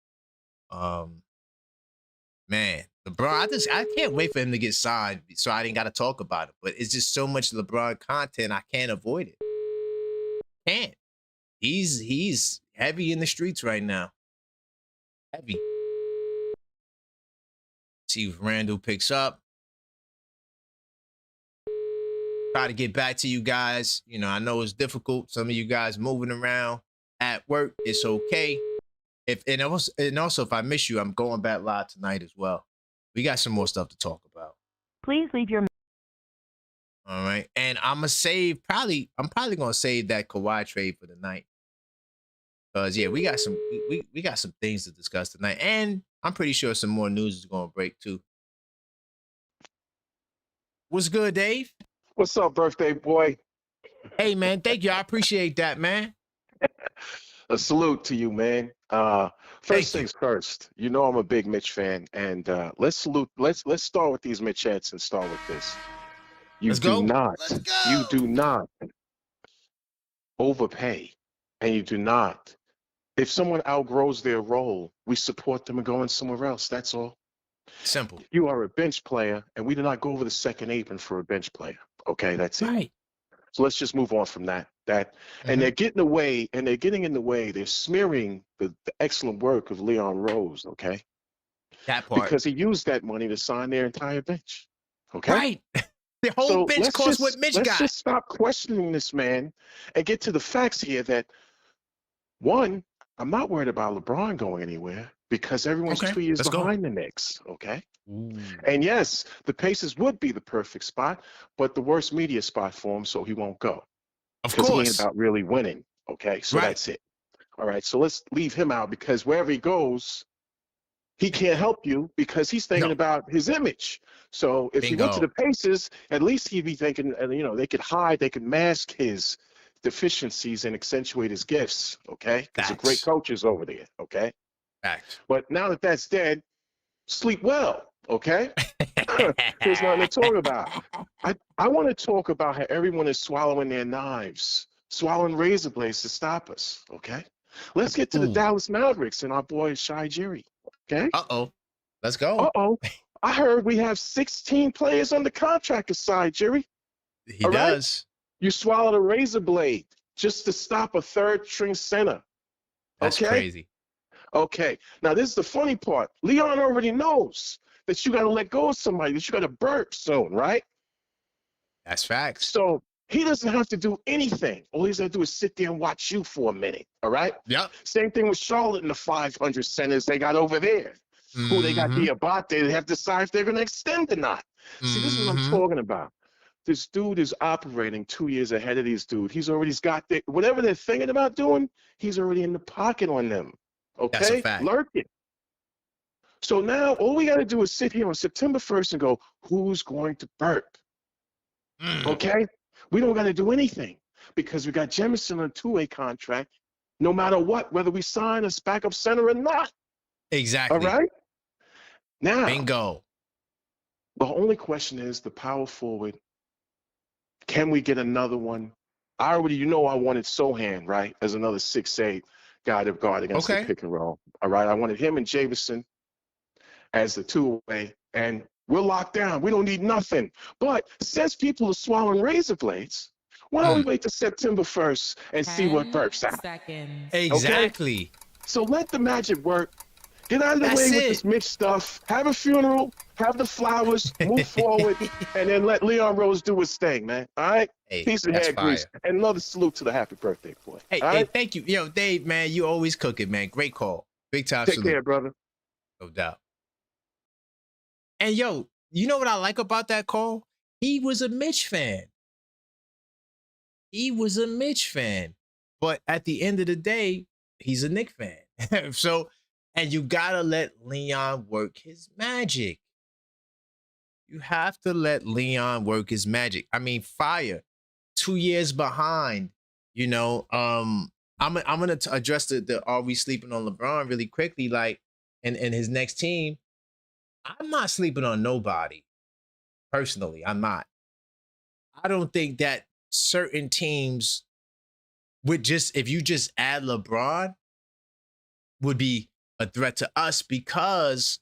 Man, LeBron, I can't wait for him to get signed, so I didn't got to talk about it. But it's just so much LeBron content, I can't avoid it. Can't. He's heavy in the streets right now. Heavy. See if Randall picks up. Try to get back to you guys. You know, I know it's difficult. Some of you guys moving around at work. It's okay. And also, if I miss you, I'm going back live tonight as well. We got some more stuff to talk about. Please leave your. All right. And I'm probably gonna save that Kawhi trade for the night. Because yeah, we got some things to discuss tonight. And I'm pretty sure some more news is gonna break too. What's good, Dave? What's up, birthday boy? Hey man, thank you. I appreciate that, man. A salute to you, man. First things first. You know I'm a big Mitch fan, and let's start with these Mitchettes and start with this. You do not overpay, and you do not. If someone outgrows their role, we support them and going somewhere else. That's all. Simple. You are a bench player, and we do not go over the second apron for a bench player. Okay, that's it. Right. So let's just move on from that. And they're getting away, and they're getting in the way. They're smearing the excellent work of Leon Rose, okay? That part. Because he used that money to sign their entire bench, okay? Right. The whole bench cost what Mitch got. Let's just stop questioning this man and get to the facts here that, one, I'm not worried about LeBron going anywhere because everyone's 2 years behind the Knicks, okay? And yes, the Pacers would be the perfect spot, but the worst media spot for him, so he won't go. Of course. Because he ain't about really winning, okay? So that's it. All right, so let's leave him out because wherever he goes, he can't help you because he's thinking about his image. So if he went to the Pacers, at least he'd be thinking, they could hide, they could mask his deficiencies and accentuate his gifts, okay? Because they're great coaches over there, okay? Fact. But now that that's dead, sleep well, okay? There's nothing to talk about. I want to talk about how everyone is swallowing their knives, swallowing razor blades to stop us. Okay, let's get to the Dallas Mavericks and our boy Shai Jerry. Okay. Uh-oh. Let's go. Uh-oh. I heard we have 16 players under contract aside, Jerry. He does. You swallowed a razor blade just to stop a third-string center. That's crazy. Okay. Now, this is the funny part. Leon already knows that you got to let go of somebody, that you got to burp soon, right? That's facts. So he doesn't have to do anything. All he's got to do is sit there and watch you for a minute, all right? Yep. Same thing with Charlotte and the 500 centers they got over there. Who they got Diabate, they have to decide if they're going to extend or not. See, this is what I'm talking about. This dude is operating 2 years ahead of these dudes. He's already got whatever they're thinking about doing, he's already in the pocket on them. Okay? That's a fact. Lurking. So now all we got to do is sit here on September 1st and go, who's going to burp? Okay? We don't got to do anything because we got Jemison on a two-way contract no matter what, whether we sign a backup center or not. Exactly. All right? Now, bingo. The only question is the power forward. Can we get another one? I wanted Sohan, right, as another 6'8" guy to guard against the pick and roll. All right, I wanted him and Javison as the two-way, and we're locked down. We don't need nothing. But since people are swallowing razor blades, why don't we wait till September 1st and see what burps out? Exactly. Okay? So let the magic work. Get out of the way with this Mitch stuff. Have a funeral. Have the flowers. Move forward. And then let Leon Rose do his thing, man. All right? Hey, peace and head grease. And another salute to the happy birthday boy. Hey, thank you. Yo, Dave, man, you always cook it, man. Great call. Big time Take salute. care, brother. No doubt. And yo, you know what I like about that call? He was a Mitch fan. But at the end of the day, he's a Knicks fan. And you gotta let Leon work his magic. You have to let Leon work his magic. I mean, fire. 2 years behind. You know, I'm gonna address the are we sleeping on LeBron really quickly, like, and his next team. I'm not sleeping on nobody. Personally, I'm not. I don't think that certain teams would if you just add LeBron, would be a threat to us because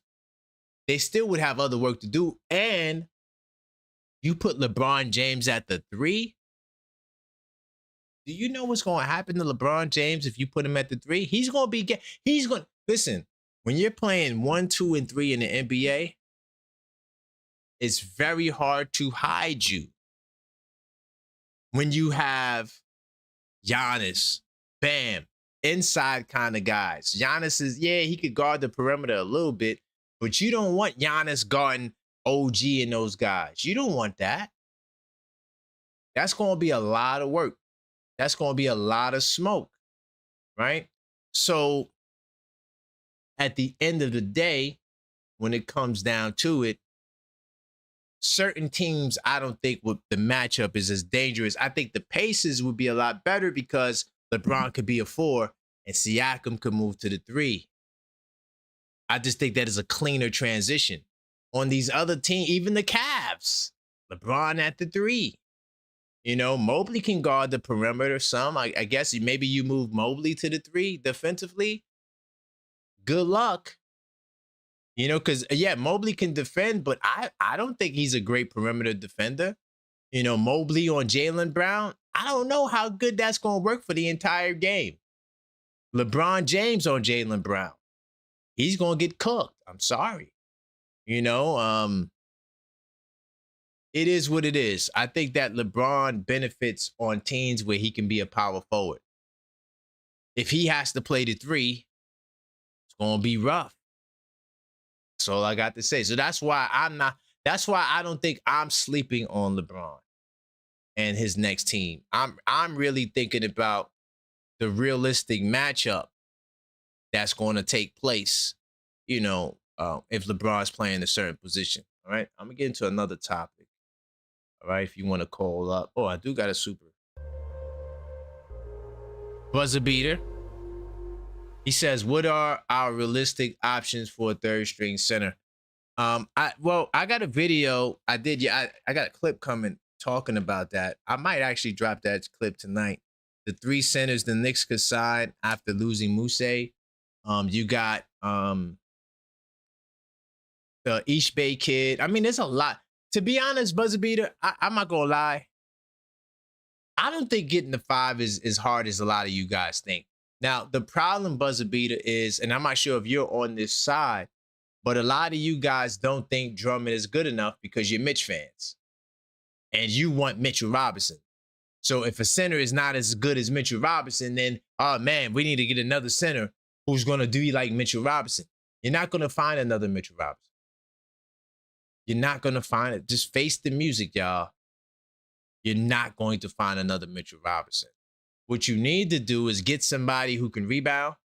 they still would have other work to do. And you put LeBron James at the 3. Do you know what's going to happen to LeBron James if you put him at the 3? Listen, when you're playing 1, 2, and 3 in the NBA, it's very hard to hide you. When you have Giannis, Bam, inside kind of guys. Giannis is, he could guard the perimeter a little bit, but you don't want Giannis guarding OG and those guys. You don't want that. That's going to be a lot of work. That's going to be a lot of smoke, right? So at the end of the day, when it comes down to it, certain teams, I don't think the matchup is as dangerous. I think the Pacers would be a lot better because LeBron could be a 4 and Siakam could move to the 3. I just think that is a cleaner transition. On these other teams, even the Cavs, LeBron at the 3. You know, Mobley can guard the perimeter some. I guess maybe you move Mobley to the 3 defensively. Good luck. You know, because, Mobley can defend, but I don't think he's a great perimeter defender. You know, Mobley on Jaylen Brown, I don't know how good that's going to work for the entire game. LeBron James on Jaylen Brown, he's going to get cooked. I'm sorry. You know, it is what it is. I think that LeBron benefits on teams where he can be a power forward. If he has to play the 3, it's going to be rough. That's all I got to say. So that's why I don't think I'm sleeping on LeBron and his next team. I'm really thinking about the realistic matchup that's going to take place, you know, if LeBron's playing a certain position. All right. I'm going to get into another topic. All right. If you want to call up. Oh, I do got a super buzzer beater. He says, what are our realistic options for a third string center? I got a video. I did. Yeah, I got a clip coming talking about that. I might actually drop that clip tonight. The 3 centers the Knicks could sign after losing Muse. You got the East Bay kid. I mean, there's a lot. To be honest, Buzzer Beater, I'm not gonna lie. I don't think getting the 5 is as hard as a lot of you guys think. Now, the problem, Buzzer Beater, is, and I'm not sure if you're on this side, but a lot of you guys don't think Drummond is good enough because you're Mitch fans. And you want Mitchell Robinson. So if a center is not as good as Mitchell Robinson, then, oh man, we need to get another center who's going to do like Mitchell Robinson. You're not going to find another Mitchell Robinson. You're not going to find it. Just face the music, y'all. You're not going to find another Mitchell Robinson. What you need to do is get somebody who can rebound,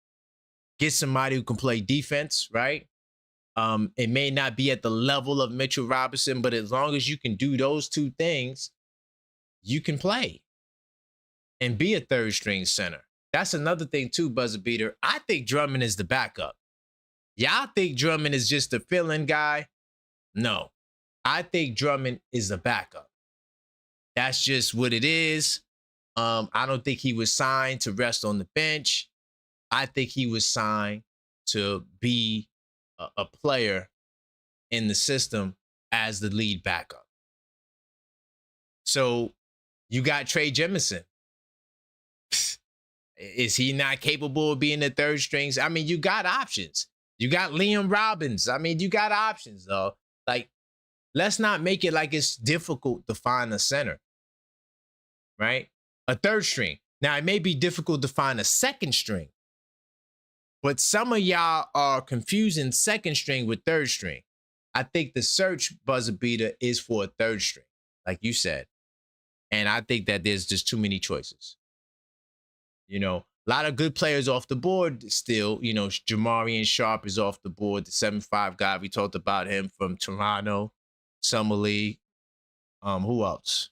get somebody who can play defense, right? It may not be at the level of Mitchell Robinson, but as long as you can do those 2 things, you can play and be a 3rd string center. That's another thing too, Buzzer Beater. I think Drummond is the backup. Y'all think Drummond is just a fill-in guy? No. I think Drummond is the backup. That's just what it is. I don't think he was signed to rest on the bench. I think he was signed to be a player in the system as the lead backup. So you got Trey Jemison. Is he not capable of being the 3rd strings? I mean, you got options. You got Liam Robbins. I mean, you got options, though. Like, let's not make it like it's difficult to find a center, right? A 3rd string. Now, it may be difficult to find a 2nd string, but some of y'all are confusing 2nd string with 3rd string. I think the search, Buzzer Beater, is for a 3rd string, like you said. And I think that there's just too many choices. You know, a lot of good players off the board still. You know, Jamarian Sharp is off the board, the 7'5" guy. We talked about him from Toronto, Summer League. Who else?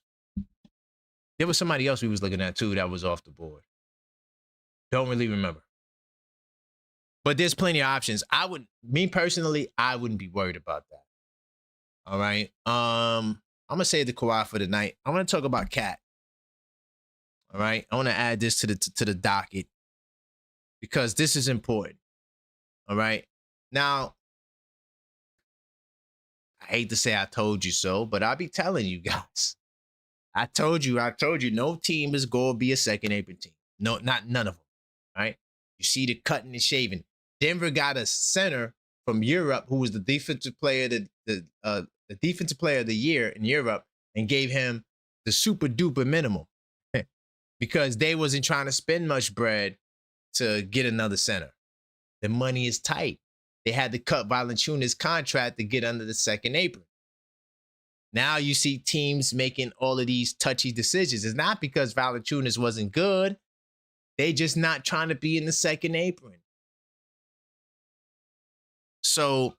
There was somebody else we was looking at too that was off the board. Don't really remember. But there's plenty of options. Me personally, I wouldn't be worried about that. All right. I'm gonna save the Kawhi for tonight. I want to talk about Cat. All right. I want to add this to the docket because this is important. All right. Now, I hate to say I told you so, but I'll be telling you guys. I told you, no team is going to be a second apron team. No, none of them. All right. You see the cutting and shaving. Denver got a center from Europe who was the defensive player, the defensive player of the year in Europe, and gave him the super duper minimum because they wasn't trying to spend much bread to get another center. The money is tight. They had to cut Valanciunas' contract to get under the second apron. Now you see teams making all of these touchy decisions. It's not because Valanciunas wasn't good. They just not trying to be in the second apron. So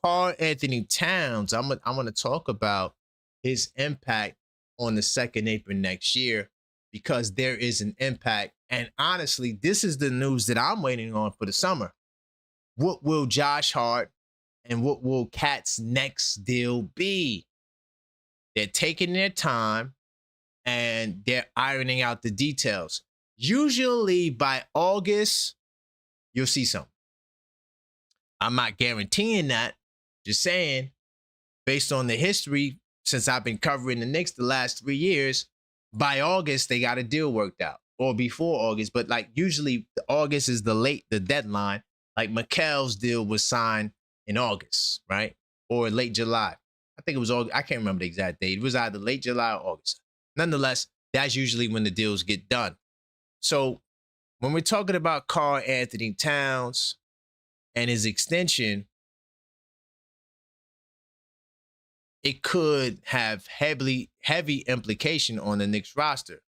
Karl Anthony Towns, I want to talk about his impact on the second apron next year because there is an impact. And honestly, this is the news that I'm waiting on for the summer. What will Josh Hart and what will Cat's next deal be? They're taking their time and they're ironing out the details. Usually by August, you'll see something. I'm not guaranteeing that. Just saying, based on the history, since I've been covering the Knicks the last 3 years, by August, they got a deal worked out. Or before August. But like usually August is the deadline. Like Mikal's deal was signed in August, right? Or late July. I think it was August. I can't remember the exact date. It was either late July or August. Nonetheless, that's usually when the deals get done. So when we're talking about Karl Anthony Towns and his extension, it could have heavy implication on the Knicks roster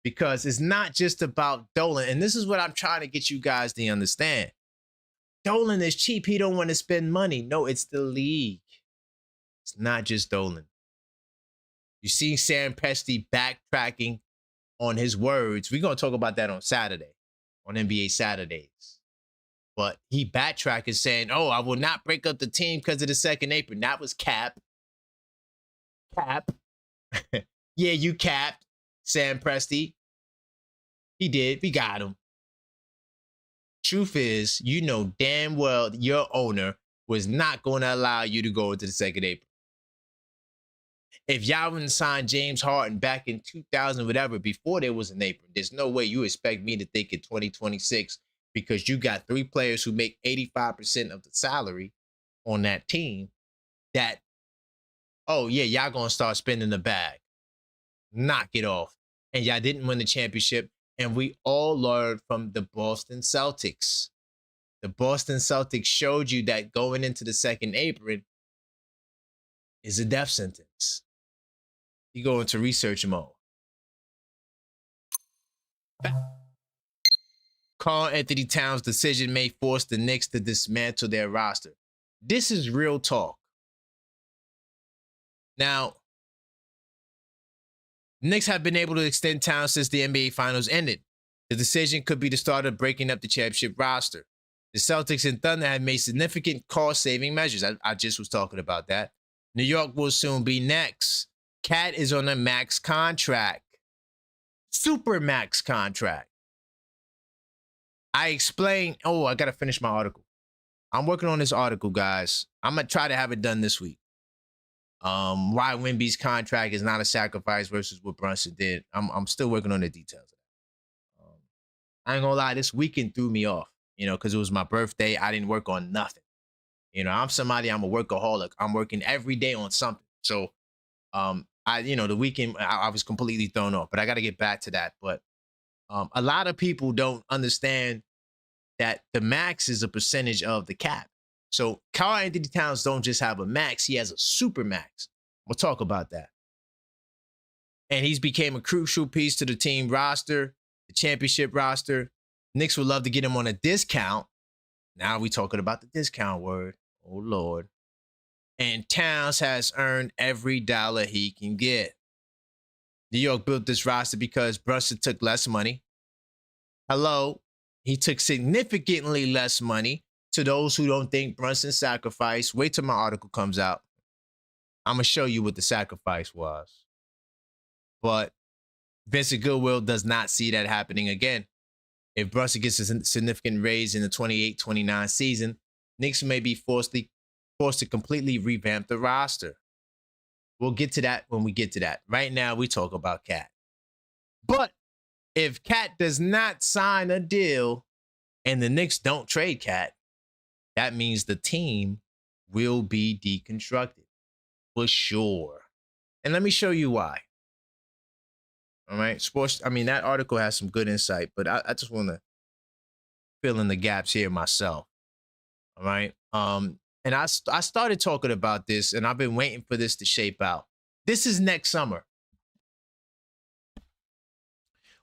because it's not just about Dolan. And this is what I'm trying to get you guys to understand. Dolan is cheap. He don't want to spend money. No, it's the league. It's not just Dolan. You see Sam Presti backtracking on his words. We're going to talk about that on Saturday, on NBA Saturdays. But he backtracked and saying, oh, I will not break up the team because of the second apron. That was cap. Cap. Yeah, you capped, Sam Presti. He did. We got him. Truth is, you know damn well your owner was not going to allow you to go into the second apron. If y'all wouldn't sign James Harden back in 2000, whatever, before there was an apron, there's no way you expect me to think in 2026, because you got 3 players who make 85% of the salary on that team that, oh yeah, y'all gonna start spending the bag. Knock it off. And y'all didn't win the championship. And we all learned from the Boston Celtics. The Boston Celtics showed you that going into the second apron is a death sentence. You go into research mode. Karl Anthony Towns' decision may force the Knicks to dismantle their roster. This is real talk. Now, Knicks have been able to extend Towns since the NBA Finals ended. The decision could be the start of breaking up the championship roster. The Celtics and Thunder have made significant cost-saving measures. I just was talking about that. New York will soon be next. Cat is on a max contract. Super max contract. I explained, I got to finish my article. I'm working on this article, guys. I'm going to try to have it done this week. Why Wemby's contract is not a sacrifice versus what Brunson did. I'm still working on the details of that. I ain't gonna lie, this weekend threw me off, because it was my birthday. I didn't work on nothing. I'm somebody, I'm a workaholic. I'm working every day on something. So, the weekend, I was completely thrown off, but I got to get back to that. But a lot of people don't understand that the max is a percentage of the cap. So Karl Anthony Towns don't just have a max, he has a super max. We'll talk about that. And he's became a crucial piece to the team roster, the championship roster. Knicks would love to get him on a discount. Now we talking about the discount word. Oh, Lord. And Towns has earned every dollar he can get. New York built this roster because Brunson took less money. Hello. He took significantly less money. To those who don't think Brunson sacrificed, wait till my article comes out. I'm going to show you what the sacrifice was. But Vincent Goodwill does not see that happening again. If Brunson gets a significant raise in the 28-29 season, Knicks may be forced to completely revamp the roster. We'll get to that when we get to that. Right now, we talk about Cat. But if Cat does not sign a deal and the Knicks don't trade Cat, that means the team will be deconstructed for sure. And let me show you why. All right. That article has some good insight, but I just want to fill in the gaps here myself. All right. And I started talking about this, and I've been waiting for this to shape out. This is next summer.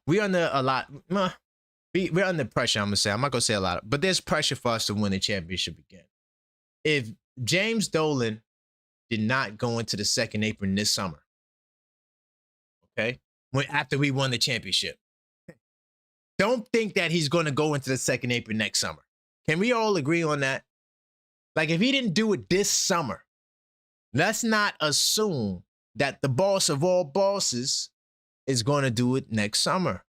We're under a lot. We're under pressure, I'm going to say. I'm not going to say a lot, but there's pressure for us to win the championship again. If James Dolan did not go into the second apron this summer, okay, after we won the championship, don't think that he's going to go into the second apron next summer. Can we all agree on that? Like, if he didn't do it this summer, let's not assume that the boss of all bosses is going to do it next summer.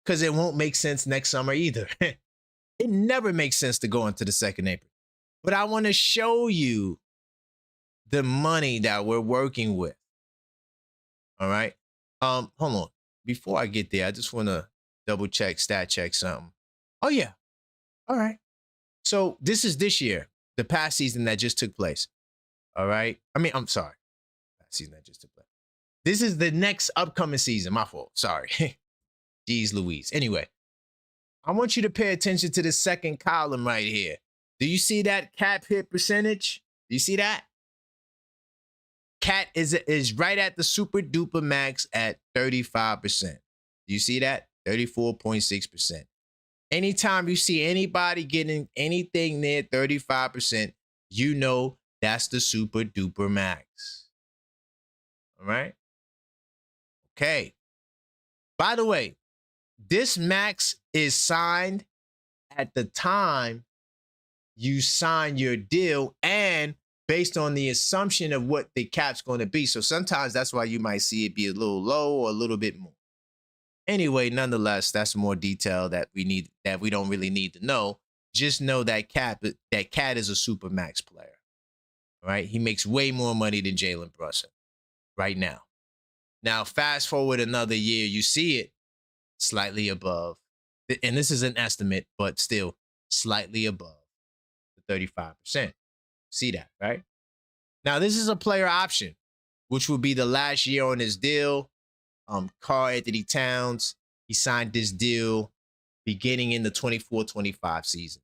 Because it won't make sense next summer either. It never makes sense to go into the second apron. But I want to show you the money that we're working with. All right. Hold on. Before I get there, I just want to double check, stat check something. Oh, yeah. All right. So this is this year, the past season that just took place. All right. I'm sorry. Past season that just took place. This is the next upcoming season. My fault. Sorry. Jeez Louise. Anyway, I want you to pay attention to the second column right here. Do you see that cap hit percentage? Do you see that? Cat is right at the super duper max at 35%. Do you see that? 34.6%. Anytime you see anybody getting anything near 35%, you know that's the super duper max. All right? Okay. By the way, this max is signed at the time you sign your deal and based on the assumption of what the cap's going to be. So sometimes that's why you might see it be a little low or a little bit more. Anyway, nonetheless, that's more detail that we don't really need to know. Just know that Cat is a super max player. Right? He makes way more money than Jalen Brunson right now. Now, fast forward another year, you see it slightly above. And this is an estimate, but still slightly above the 35%. See that, right? Now, this is a player option, which will be the last year on his deal. Karl-Anthony Towns, he signed this deal beginning in the 24-25 season.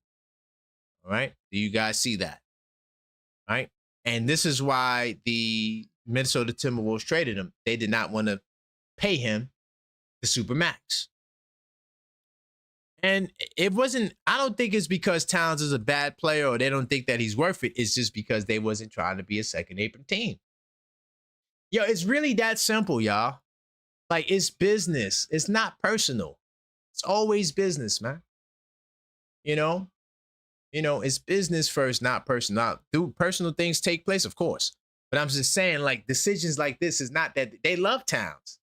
All right? Do you guys see that? All right? And this is why the Minnesota Timberwolves traded him. They did not want to pay him the supermax. And it wasn't, I don't think it's because Towns is a bad player or they don't think that he's worth it. It's just because they wasn't trying to be a second apron team. Yo, it's really that simple, y'all. Like, it's business. It's not personal. It's always business, man. You know, it's business first, not personal. Do personal things take place? Of course. But I'm just saying, like, decisions like this is not that they love Towns,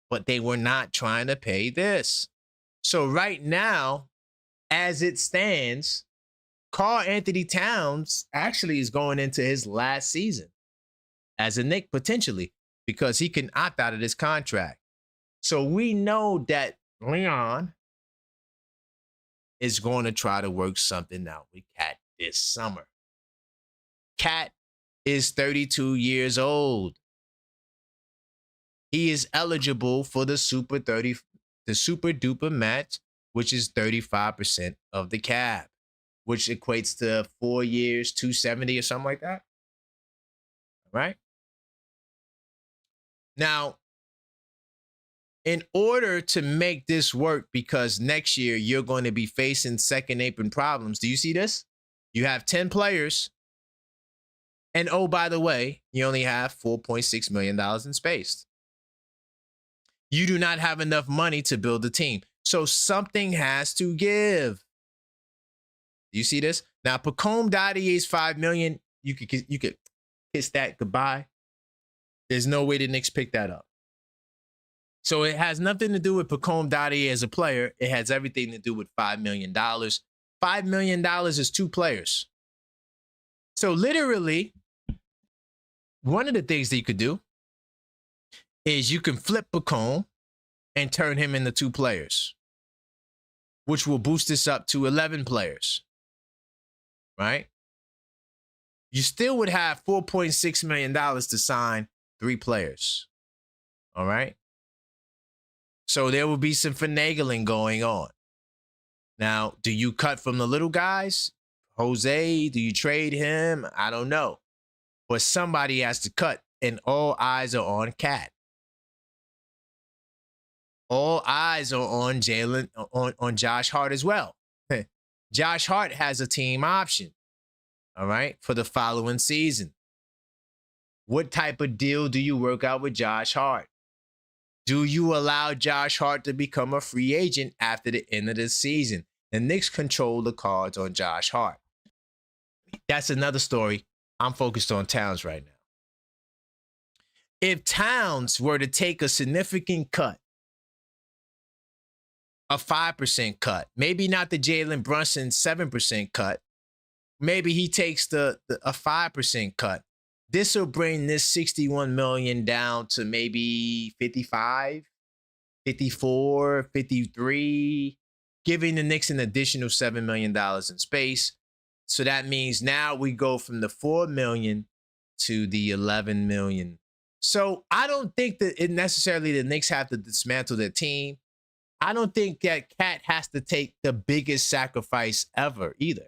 but they were not trying to pay this. So right now, as it stands, Karl-Anthony Towns actually is going into his last season as a Knick potentially because he can opt out of this contract. So we know that Leon is going to try to work something out with Cat this summer. Cat is 32 years old. He is eligible for the super duper match, which is 35% of the cap, which equates to 4 years, 270 or something like that. Right? Now, in order to make this work, because next year you're going to be facing second apron problems. Do you see this? You have 10 players. And oh, by the way, you only have $4.6 million in space. You do not have enough money to build a team. So something has to give. Do you see this? Now, Pacome Dadier's $5 million. You could kiss that goodbye. There's no way the Knicks pick that up. So it has nothing to do with Pacome Dadier as a player. It has everything to do with $5 million. $5 million is 2 players. So literally, one of the things that you could do is you can flip Pacome and turn him into 2 players, which will boost this up to 11 players, right? You still would have $4.6 million to sign 3 players, all right? So there will be some finagling going on. Now, do you cut from the little guys? Jose, do you trade him? I don't know. But somebody has to cut, and all eyes are on Cat. All eyes are on Jalen, on Josh Hart as well. Josh Hart has a team option, all right, for the following season. What type of deal do you work out with Josh Hart? Do you allow Josh Hart to become a free agent after the end of the season? The Knicks control the cards on Josh Hart. That's another story. I'm focused on Towns right now. If Towns were to take a significant cut, a 5% cut, maybe not the Jalen Brunson 7% cut, maybe he takes a 5% cut. This will bring this $61 million down to maybe 55, 54, 53, giving the Knicks an additional $7 million in space. So that means now we go from the $4 million to the $11 million. So I don't think that it necessarily the Knicks have to dismantle their team. I don't think that Cat has to take the biggest sacrifice ever either.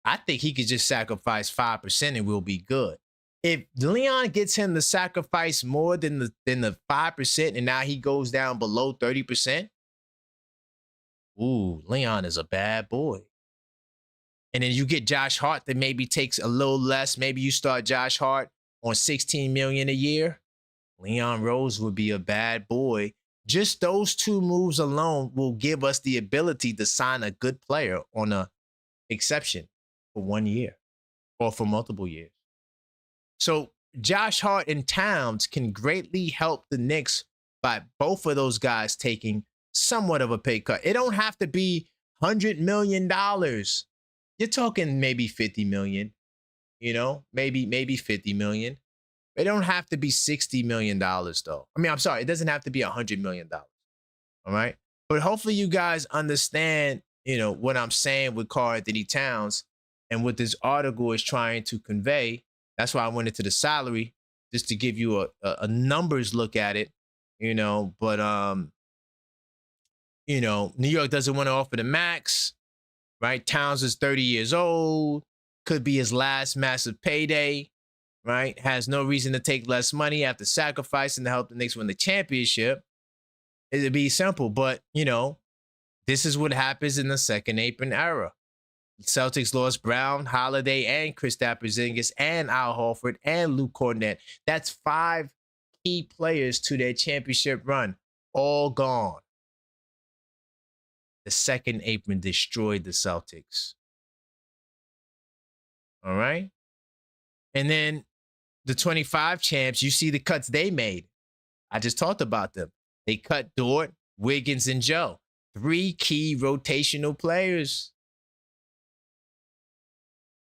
I think he could just sacrifice 5% and we'll be good. If Leon gets him to sacrifice more than the 5% and now he goes down below 30%, ooh, Leon is a bad boy. And then you get Josh Hart that maybe takes a little less. Maybe you start Josh Hart on $16 million a year. Leon Rose would be a bad boy. Just those two moves alone will give us the ability to sign a good player on a exception for 1 year or for multiple years. So Josh Hart and Towns can greatly help the Knicks by both of those guys taking somewhat of a pay cut. It don't have to be $100 million. You're talking maybe 50 million, maybe 50 million. It don't have to be $60 million though. I mean, I'm sorry, it doesn't have to be $100 million. All right. But hopefully you guys understand, what I'm saying with Karl-Anthony Towns and what this article is trying to convey. That's why I went into the salary, just to give you a numbers look at it, but New York doesn't want to offer the max, right? Towns is 30 years old, could be his last massive payday, right? Has no reason to take less money after sacrificing to help the Knicks win the championship. It'd be simple, but this is what happens in the second apron era. Celtics lost Brown, Holiday, and Kristaps Porzingis, and Al Horford, and Luke Kornet. That's 5 key players to their championship run, all gone. The second apron destroyed the Celtics. All right? And then the 25 champs, you see the cuts they made. I just talked about them. They cut Dort, Wiggins, and Joe. 3 key rotational players.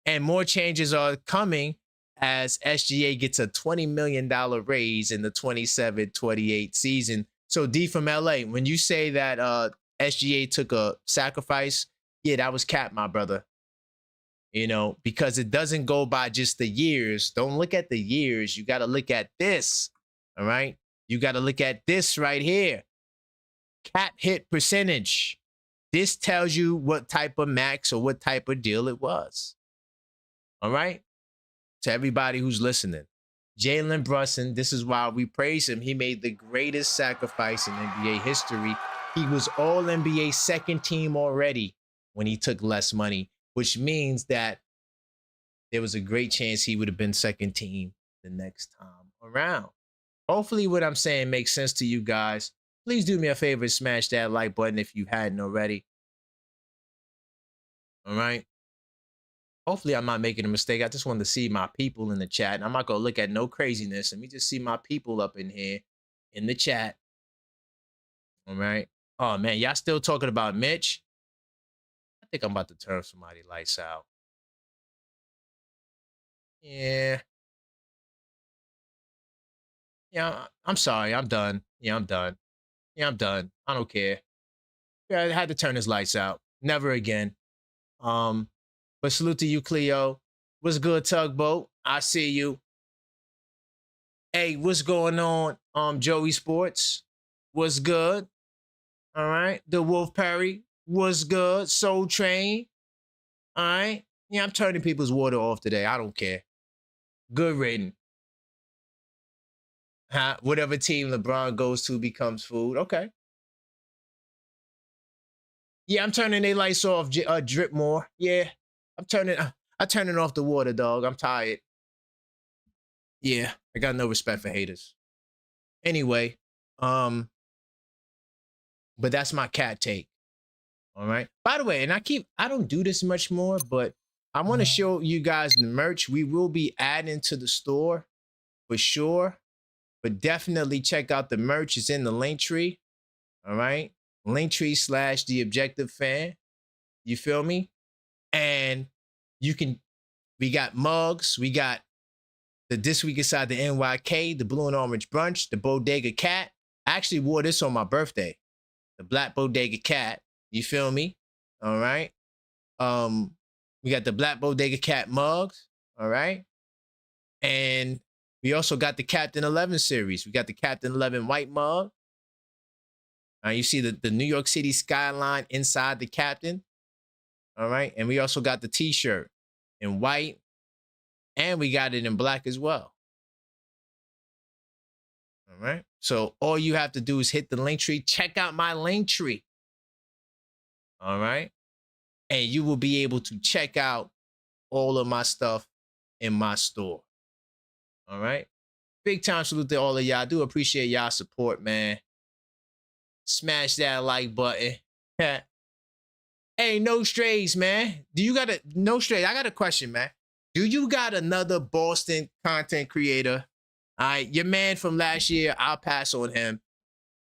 And more changes are coming as SGA gets a $20 million raise in the 27-28 season. So D from LA, when you say that SGA took a sacrifice, yeah, that was cap, my brother. Because it doesn't go by just the years. Don't look at the years. You got to look at this. All right. You got to look at this right here. Cap hit percentage. This tells you what type of max or what type of deal it was. All right? To everybody who's listening. Jalen Brunson, this is why we praise him. He made the greatest sacrifice in NBA history. He was all NBA second team already when he took less money, which means that there was a great chance he would have been second team the next time around. Hopefully what I'm saying makes sense to you guys. Please do me a favor, smash that like button if you hadn't already. All right? Hopefully I'm not making a mistake. I just wanted to see my people in the chat. I'm not going to look at no craziness. Let me just see my people up in here in the chat. All right. Oh, man. Y'all still talking about Mitch? I think I'm about to turn somebody lights out. Yeah. Yeah, I'm sorry. I'm done. Yeah, I'm done. Yeah, I'm done. I don't care. Yeah, I had to turn his lights out. Never again. But salute to you, Cleo. What's good, Tugboat? I see you. Hey, what's going on, Joey Sports? What's good? All right. The Wolf Perry. What's good? Soul Train. All right. Yeah, I'm turning people's water off today. I don't care. Good rating. Whatever team LeBron goes to becomes food. Okay. Yeah, I'm turning their lights off, Drip more. Yeah. I'm turning off the water, dog. I'm tired. Yeah, I got no respect for haters. Anyway, but that's my cat take. All right. By the way, and I don't do this much more, but I want to show you guys the merch. We will be adding to the store for sure, but definitely check out the merch. It's in the link tree. All right. Linktree /TheObjectiveFan. You feel me? And we got mugs. We got the This Week Inside the NYK, the Blue and Orange Brunch, the Bodega Cat. I actually wore this on my birthday. The Black Bodega Cat. You feel me? All right. We got the Black Bodega Cat mugs. All right. And we also got the Captain 11 series. We got the Captain 11 white mug. You see the New York City skyline inside the Captain. All right. And we also got the t-shirt in white. And we got it in black as well. All right. So all you have to do is hit the link tree. Check out my link tree. All right. And you will be able to check out all of my stuff in my store. All right. Big time salute to all of y'all. I do appreciate y'all support, man. smash that like button. Hey, no strays, man. Do you got no strays? I got a question, man. Do you got another Boston content creator? All right, your man from last year, I'll pass on him.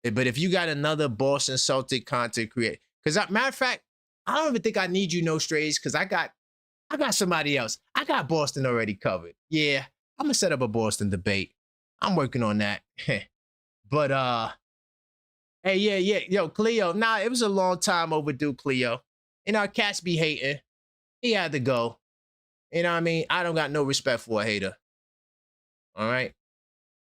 But if you got another Boston Celtic content creator, because matter of fact, I don't even think I need you, no strays, because I got somebody else. I got Boston already covered. Yeah, I'm gonna set up a Boston debate. I'm working on that. But hey, yeah, yo, Cleo. Nah, it was a long time overdue, Cleo. You know, cats be hating. He had to go. You know what I mean? I don't got no respect for a hater. All right.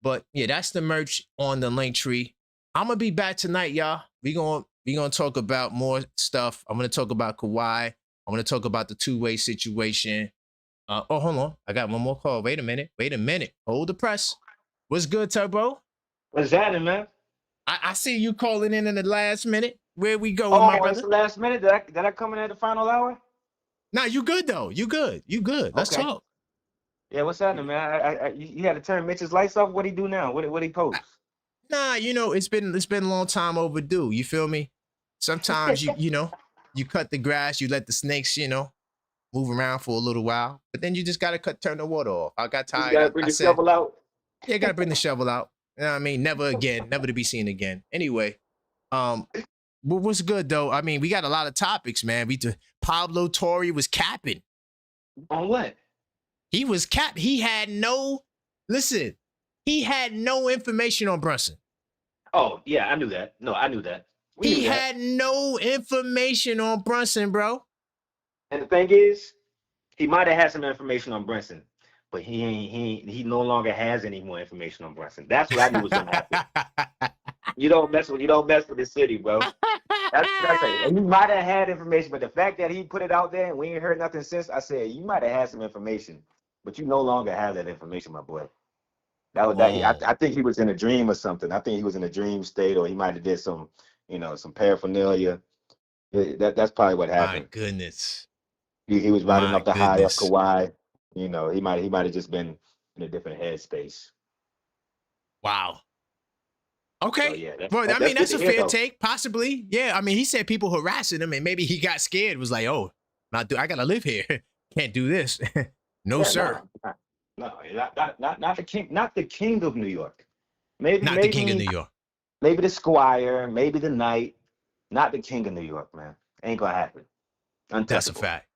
But yeah, that's the merch on the link tree. I'm gonna be back tonight, y'all. We gonna talk about more stuff. I'm gonna talk about Kawhi. I'm gonna talk about the two-way situation. Oh, hold on. I got one more call. Wait a minute. Hold the press. What's good, Turbo? What's happening, man? I see you calling in the last minute. Where we going, my brother? It's the last minute. Did I come in at the final hour? Nah, you good though. You good. Let's talk. Yeah, what's happening, man? You had to turn Mitch's lights off. What he do now? What he post? Nah, you know, it's been a long time overdue. You feel me? Sometimes you know, you cut the grass, you let the snakes, you know, move around for a little while, but then you just gotta turn the water off. I got tired. You gotta bring the shovel out. Yeah, gotta bring the shovel out. You know what I mean? Never again, never to be seen again. Anyway, what's good though? I mean, we got a lot of topics, man. Pablo Torre was capping. On what? He was capped. He had no information on Brunson. Oh, yeah, I knew that. No, I knew that. He had no information on Brunson, bro. And the thing is, he might have had some information on Brunson, but he no longer has any more information on Brunson. That's what I knew was gonna happen. You don't mess with the city, bro. That's it. And he might have had information, but the fact that he put it out there and we ain't heard nothing since, I said you might have had some information, but you no longer have that information, my boy. I think he was in a dream or something. I think he was in a dream state, or he might have did some, you know, some paraphernalia. That's probably what happened. My goodness. He was riding up the high of Kawhi. You know, he might have just been in a different headspace. Wow. Okay. So, yeah, well, I mean, that's a fair take, possibly. Yeah. I mean, he said people harassing him, and maybe he got scared. Was like, oh, I gotta live here. Can't do this. No, sir. No, not the king, not the king of New York. Maybe the king of New York. Maybe the squire, maybe the knight, not the king of New York, man. Ain't gonna happen. That's a fact.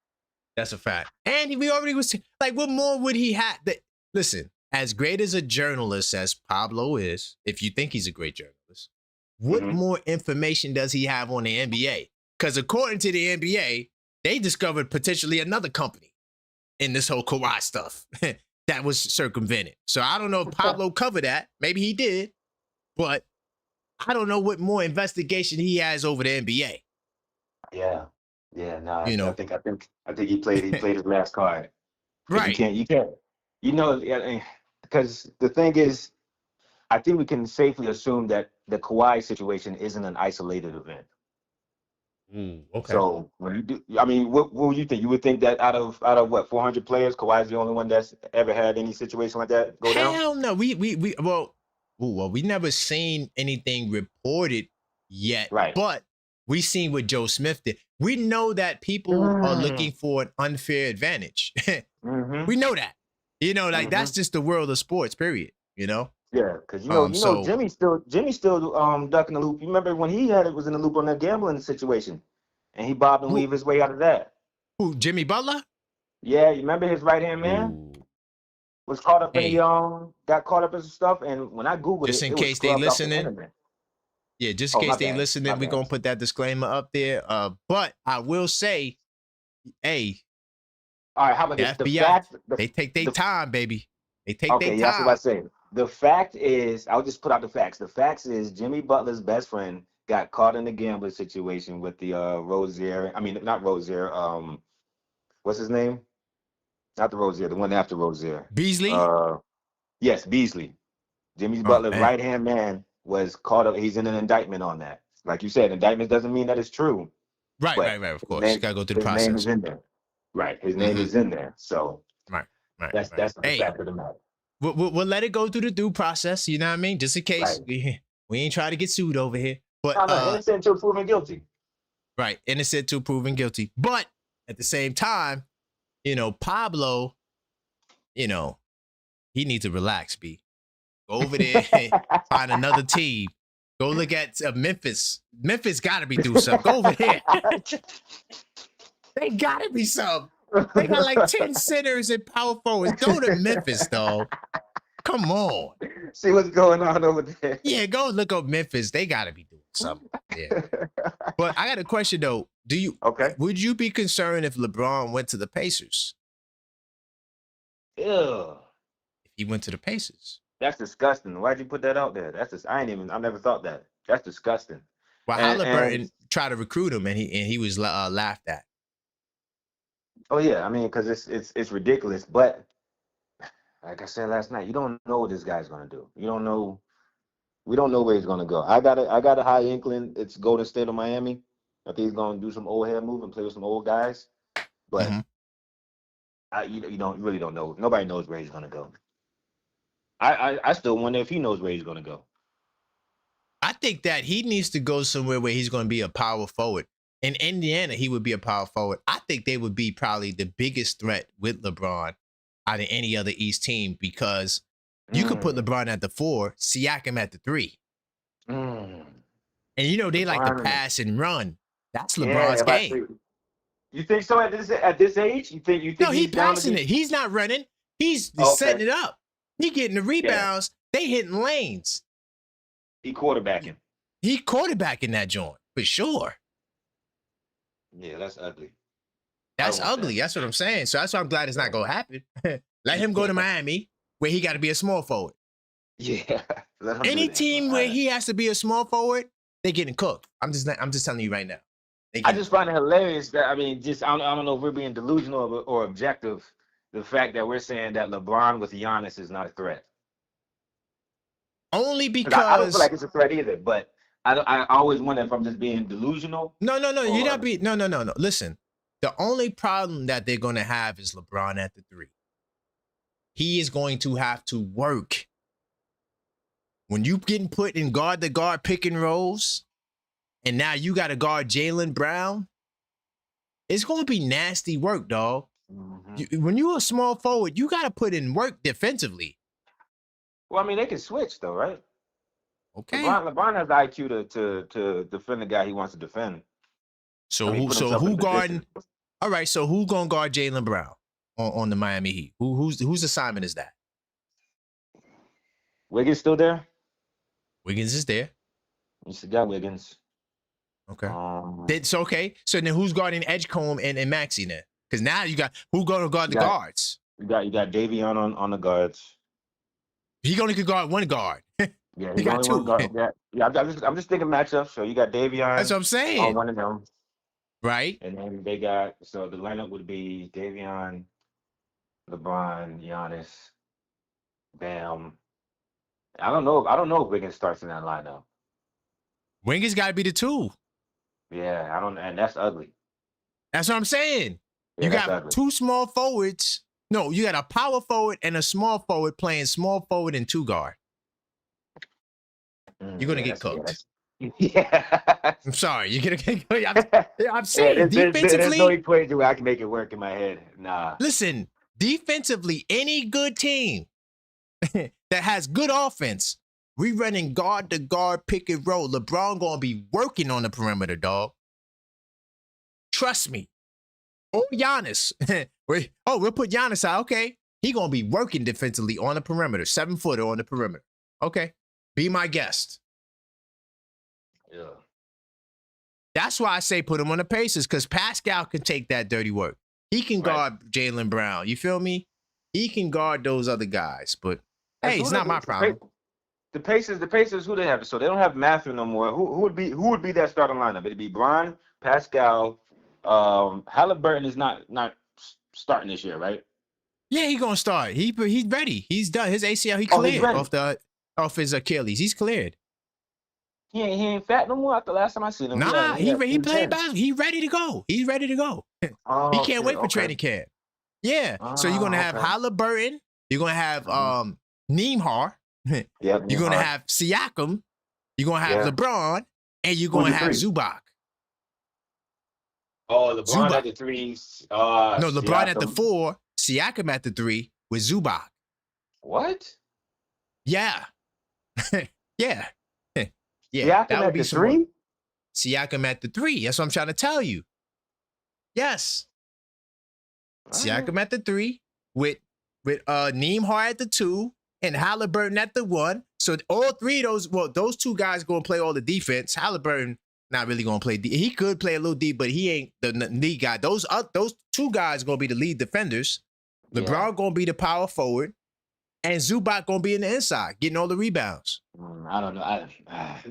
That's a fact. And we already was like, what more would he have? Listen, as great as a journalist as Pablo is, if you think he's a great journalist, what more information does he have on the NBA? Because according to the NBA, they discovered potentially another company in this whole Kawhi stuff that was circumvented. So I don't know if Pablo covered that. Maybe he did, but I don't know what more investigation he has over the NBA. Yeah. No, you know, I think he played his last card. Right. You can't. You know, because the thing is, I think we can safely assume that the Kawhi situation isn't an isolated event. Okay. So when you do, I mean, what would you think? You would think that out of what 400 players, Kawhi's the only one that's ever had any situation like that go down? Hell no. We never seen anything reported yet. Right. But we seen what Joe Smith did. We know that people are looking for an unfair advantage. We know that. You know, like that's just the world of sports, period. You know? Yeah, because you know Jimmy's still ducking the loop. You remember when he was in the loop on that gambling situation, and he bobbed and weaved his way out of that. Who, Jimmy Butler? Yeah, you remember his right hand man was caught up in got caught up in some stuff, and when I googled just in case they listening. Yeah, just in case they listening, we're gonna put that disclaimer up there. But I will say, hey, all right, how about the FBI? They take their time, baby. They take their time. That's what I say. The fact is, I'll just put out the facts. The facts is Jimmy Butler's best friend got caught in a gambling situation with the Rozier. I mean, not Rozier. What's his name? Not the Rozier, the one after Rozier. Beasley? Yes, Beasley. Jimmy Butler's right-hand man was caught up. He's in an indictment on that. Like you said, indictment doesn't mean that it's true. Right. Of course. You got to go through the process. His name is in there. Right. His name is in there. So right. That's the fact of the matter. We'll let it go through the due process. You know what I mean? Just in case we ain't trying to get sued over here. But No, innocent until proven guilty. Right, innocent till proven guilty. But at the same time, Pablo, he needs to relax. B, go over there, find another team. Go look at Memphis. Memphis got to be doing something. Go over here. They got to be something. They got like 10 centers and power forwards. Go to Memphis, though. Come on. See what's going on over there. Yeah, go look up Memphis. They got to be doing something. Yeah. But I got a question, though. Would you be concerned if LeBron went to the Pacers? Ew. If he went to the Pacers. That's disgusting. Why'd you put that out there? That's just I never thought that. That's disgusting. Well, Halliburton tried to recruit him and he was laughed at. Oh yeah, I mean, because it's ridiculous. But like I said last night, you don't know what this guy's gonna do. You don't know. We don't know where he's gonna go. I got a high inkling. It's Golden State or Miami. I think he's gonna do some old head move and play with some old guys. But you really don't know. Nobody knows where he's gonna go. I still wonder if he knows where he's gonna go. I think that he needs to go somewhere where he's going to be a power forward. In Indiana, he would be a power forward. I think they would be probably the biggest threat with LeBron out of any other East team because you could put LeBron at the 4, Siakam at the 3. And they like to pass and run. That's LeBron's game. You think so at this age? You think no, he's passing it. He's not running. He's setting it up. He getting the rebounds. They hitting lanes. He quarterbacking. He quarterbacking that joint for sure. Yeah, that's ugly. That's ugly. That's what I'm saying. So that's why I'm glad it's not gonna happen. Let him go to Miami where he got to be a small forward. Yeah. Any team where he has to be a small forward, they getting cooked. I'm just telling you right now. I just find it hilarious that I don't know if we're being delusional or objective. The fact that we're saying that LeBron with Giannis is not a threat. Only because I don't feel like it's a threat either, but I always wonder if I'm just being delusional. No, you're not being no. Listen, the only problem that they're gonna have is LeBron at the 3. He is going to have to work. When you getting put in guard to guard pick and rolls, and now you got to guard Jaylen Brown, it's gonna be nasty work, dog. When you're a small forward, you got to put in work defensively. Well, I mean, they can switch though, right? Okay. LeBron has the IQ to defend the guy he wants to defend. So who guarding? All right. So who gonna guard Jaylen Brown on the Miami Heat? Whose assignment is that? Wiggins still there? Wiggins is there. You still got Wiggins. Okay. Okay. So then who's guarding Edgecombe and Maxey then? Because now you got who gonna guard the guards? You got Davion on the guards. He only could guard one guard. Yeah, he got 2. Yeah, I'm just thinking matchups. So you got Davion. That's what I'm saying. On one of them. Right. And then the lineup would be Davion, LeBron, Giannis, Bam. I don't know if Wiggins starts in that lineup. Wiggins got to be the 2. Yeah, and that's ugly. That's what I'm saying. Yeah, you got 2 small forwards. No, you got a power forward and a small forward playing small forward and 2 guard. You're gonna get cooked. Yeah. I'm sorry. You're gonna get cooked. I'm saying defensively. There's no equation where I can make it work in my head. Nah. Listen, defensively, any good team that has good offense, we running guard to guard pick and roll. LeBron gonna be working on the perimeter, dog. Trust me. Or Giannis. We'll put Giannis out. Okay. He gonna be working defensively on the perimeter. 7-footer on the perimeter. Okay. Be my guest. Yeah. That's why I say put him on the Pacers, because Pascal can take that dirty work. He can guard Jaylen Brown. You feel me? He can guard those other guys. But hey, it's not my problem. The Pacers, who they have? So they don't have Matthew no more. Who would be that starting lineup? It'd be Bron, Pascal. Halliburton is not starting this year, right? Yeah, he's gonna start. He's ready. He's done his ACL. He cleared off his Achilles. He's cleared. He ain't fat no more. After last time I seen him, nah, he played basketball. He's ready to go. He's ready to go. He can't wait for training camp. Yeah. So you're gonna have Halliburton. You're gonna have Nembhard. You're gonna have Siakam. You're gonna have LeBron. And you're Who's going the to have three? Zubac. Oh, LeBron Zubac. at the threes. No, LeBron at the Siakam. 4, Siakam at the 3 with Zubac. What? Yeah. Yeah. Yeah. Siakam That would at be the some more. three? Siakam at the 3. That's what I'm trying to tell you. Yes. Siakam at the 3 with Nembhard at the 2 and Halliburton at the 1. So all three of those two guys going to play all the defense. Halliburton not really going to play. He could play a little deep, but he ain't the lead guy. Those two guys going to be the lead defenders. LeBron going to be the power forward, and Zubac going to be in the inside, getting all the rebounds. I don't know. I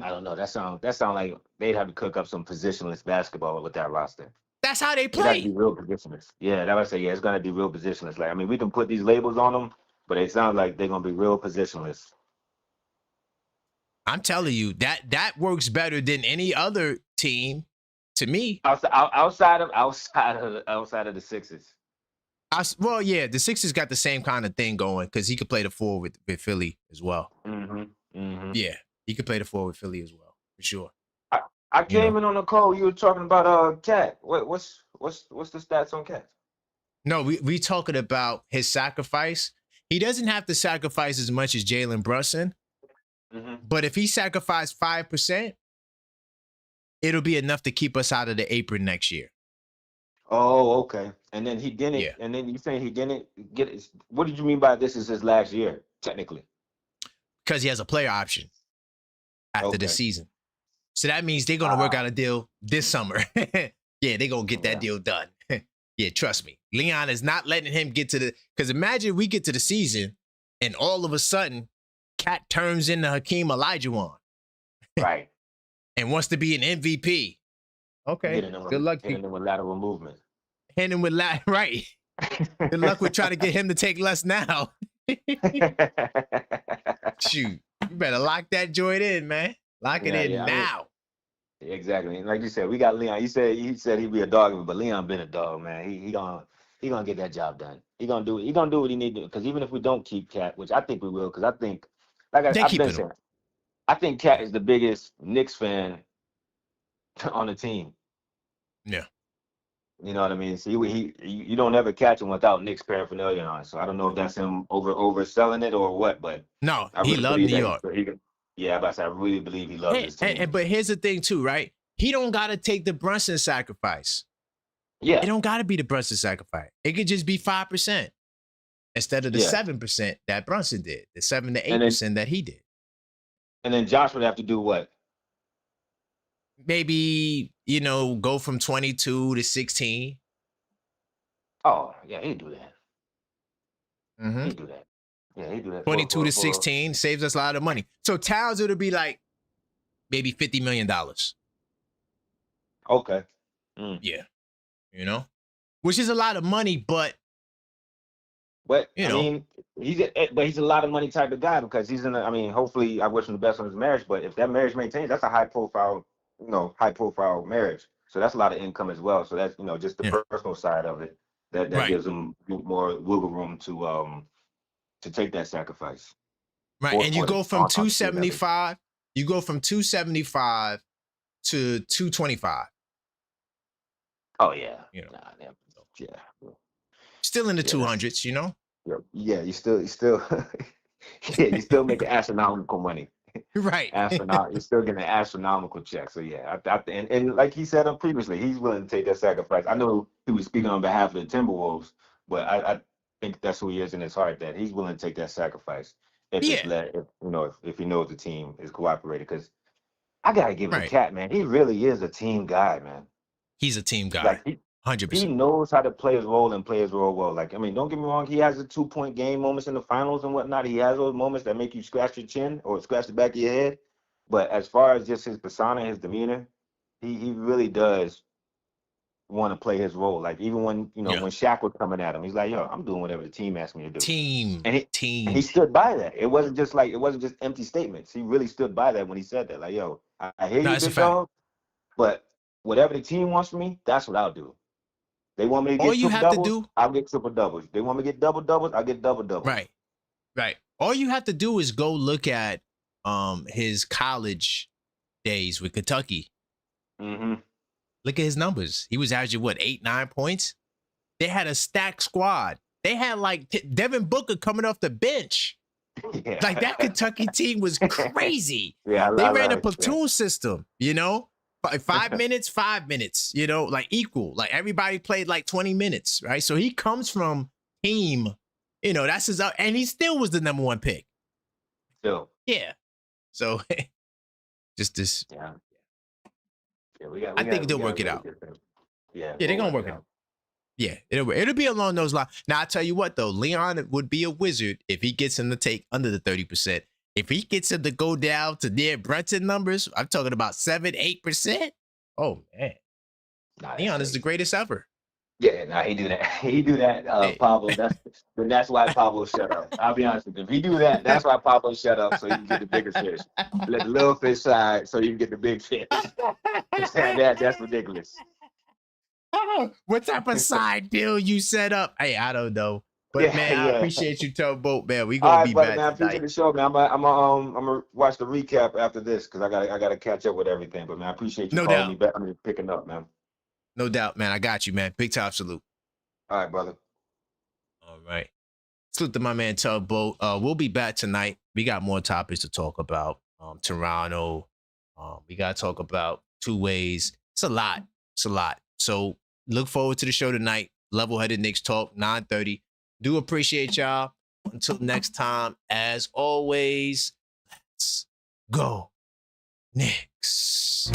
don't know. That sound like they'd have to cook up some positionless basketball with that roster. That's how they It got to be play. real positionless. Yeah, that would say it's gonna be real positionless. Like, I mean, we can put these labels on them, but it sounds like they're gonna be real positionless. I'm telling you, that works better than any other team to me. Outside of the Sixers. Well, yeah, the Sixers got the same kind of thing going because he could play the 4 with Philly as well. Yeah, he could play the 4 with Philly as well, for sure. I came in on the call. You were talking about Cat. What's the stats on Cat? No, we talking about his sacrifice. He doesn't have to sacrifice as much as Jalen Brunson, but if he sacrificed 5%, it'll be enough to keep us out of the apron next year. Oh, okay. And then he didn't. Yeah. And then you saying he didn't get it. What did you mean by this is his last year, technically? Because he has a player option after the season. So that means they're going to work out a deal this summer. Yeah, they're going to get that deal done. Yeah, trust me. Leon is not letting him get to because imagine we get to the season and all of a sudden Cat turns into Hakeem Olajuwon. Right. And wants to be an MVP. Okay, good luck. Hitting him with lateral movement. Hitting him with right. Good luck with trying to get him to take less now. Shoot, you better lock that joint in, man. Lock it in now. Exactly. And like you said, we got Leon. He said he'd be a dog, but Leon been a dog, man. He gonna get that job done. He gonna do what he need to do. Because even if we don't keep Cat, which I think we will, because I think, like I've been saying, I think Cat is the biggest Knicks fan on the team. Yeah. You know what I mean? So you don't ever catch him without Knicks paraphernalia on. So I don't know if that's him overselling it or what, but no, he loved New York. I really believe he loves his team. But here's the thing too, right? He don't gotta take the Brunson sacrifice. Yeah. It don't gotta be the Brunson sacrifice. It could just be 5% instead of the 7% that Brunson did, the 7 to 8% that he did. And then Josh would have to do what? Maybe, go from 22 to 16. Oh, yeah, he'd do that. Mm-hmm. He'd do that. Yeah, he'd do that. 22 to 16 saves us a lot of money. So Towns, it'll be like maybe $50 million. Okay. Yeah. Which is a lot of money, but I mean, he's a lot of money type of guy because he's hopefully I wish him the best on his marriage, but if that marriage maintains, that's a high profile marriage. So that's a lot of income as well. So that's, just the personal side of it that gives him more wiggle room to take that sacrifice. Right. And you go from 275, to 225. Oh yeah. Still in the 200s, Yeah, you still you still making astronomical money. Right. You're still getting an astronomical check. So yeah, and like he said previously, he's willing to take that sacrifice. I know he was speaking on behalf of the Timberwolves, but I think that's who he is in his heart, that he's willing to take that sacrifice if he knows the team is cooperating. Because I gotta give it to Cat, man. He really is a team guy, man. He's a team guy. 100%. He knows how to play his role and play his role well. Like, I mean, don't get me wrong, he has the 2-point game moments in the finals and whatnot. He has those moments that make you scratch your chin or scratch the back of your head. But as far as just his persona, his demeanor, he really does want to play his role. Like, even when when Shaq was coming at him, he's like, yo, I'm doing whatever the team asked me to do. And he stood by that. It wasn't just empty statements. He really stood by that when he said that. Like, yo, I hear you, big dog, but whatever the team wants from me, that's what I'll do. They want me to get triple doubles, I'll get triple doubles. They want me to get double doubles, I'll get double doubles. Right. All you have to do is go look at his college days with Kentucky. Mm-hmm. Look at his numbers. He was averaging what, 8-9 points. They had a stacked squad. They had like Devin Booker coming off the bench. Yeah. Like that Kentucky team was crazy. Yeah, They I ran a like platoon system, you know, 5 minutes, 5 minutes, you know, like equal. Like everybody played like 20 minutes, right? So he comes from team, you know, that's his, and he still was the number 1 pick. Still. Yeah. So just this. Yeah. Yeah, I think they'll work it out. Yeah, Yeah, they're gonna work it out. Yeah, it'll be along those lines. Now I tell you what though, Leon would be a wizard if he gets him to take under the 30%. If he gets him to go down to near Brunson numbers, I'm talking about 7-8%. Oh man, Leon is the greatest ever. Yeah, nah, he do that. He do that, Hey. Pablo. That's why Pablo shut up. I'll be honest with you. If he do that, that's why Pablo shut up, so you can get the bigger fish. Let the little fish side so you can get the big fish. That's ridiculous. What type of side deal you set up? Hey, I don't know. But Yeah, man, I yeah. appreciate you, Tugboat, man. We All gonna right, be buddy, back man. I appreciate tonight. the show, man. I'm gonna watch the recap after this because I gotta catch up with everything. But man, I appreciate you No calling doubt. me back. I mean, picking up, man. No doubt, man. I got you, man. Big time salute. All right, brother. All right. Salute to my man Tugboat. We'll be back tonight. We got more topics to talk about. Toronto. We gotta talk about two ways. It's a lot. It's a lot. So look forward to the show tonight. Level-headed Knicks talk, 9:30. Do appreciate y'all. Until next time, as always, let's go Knicks.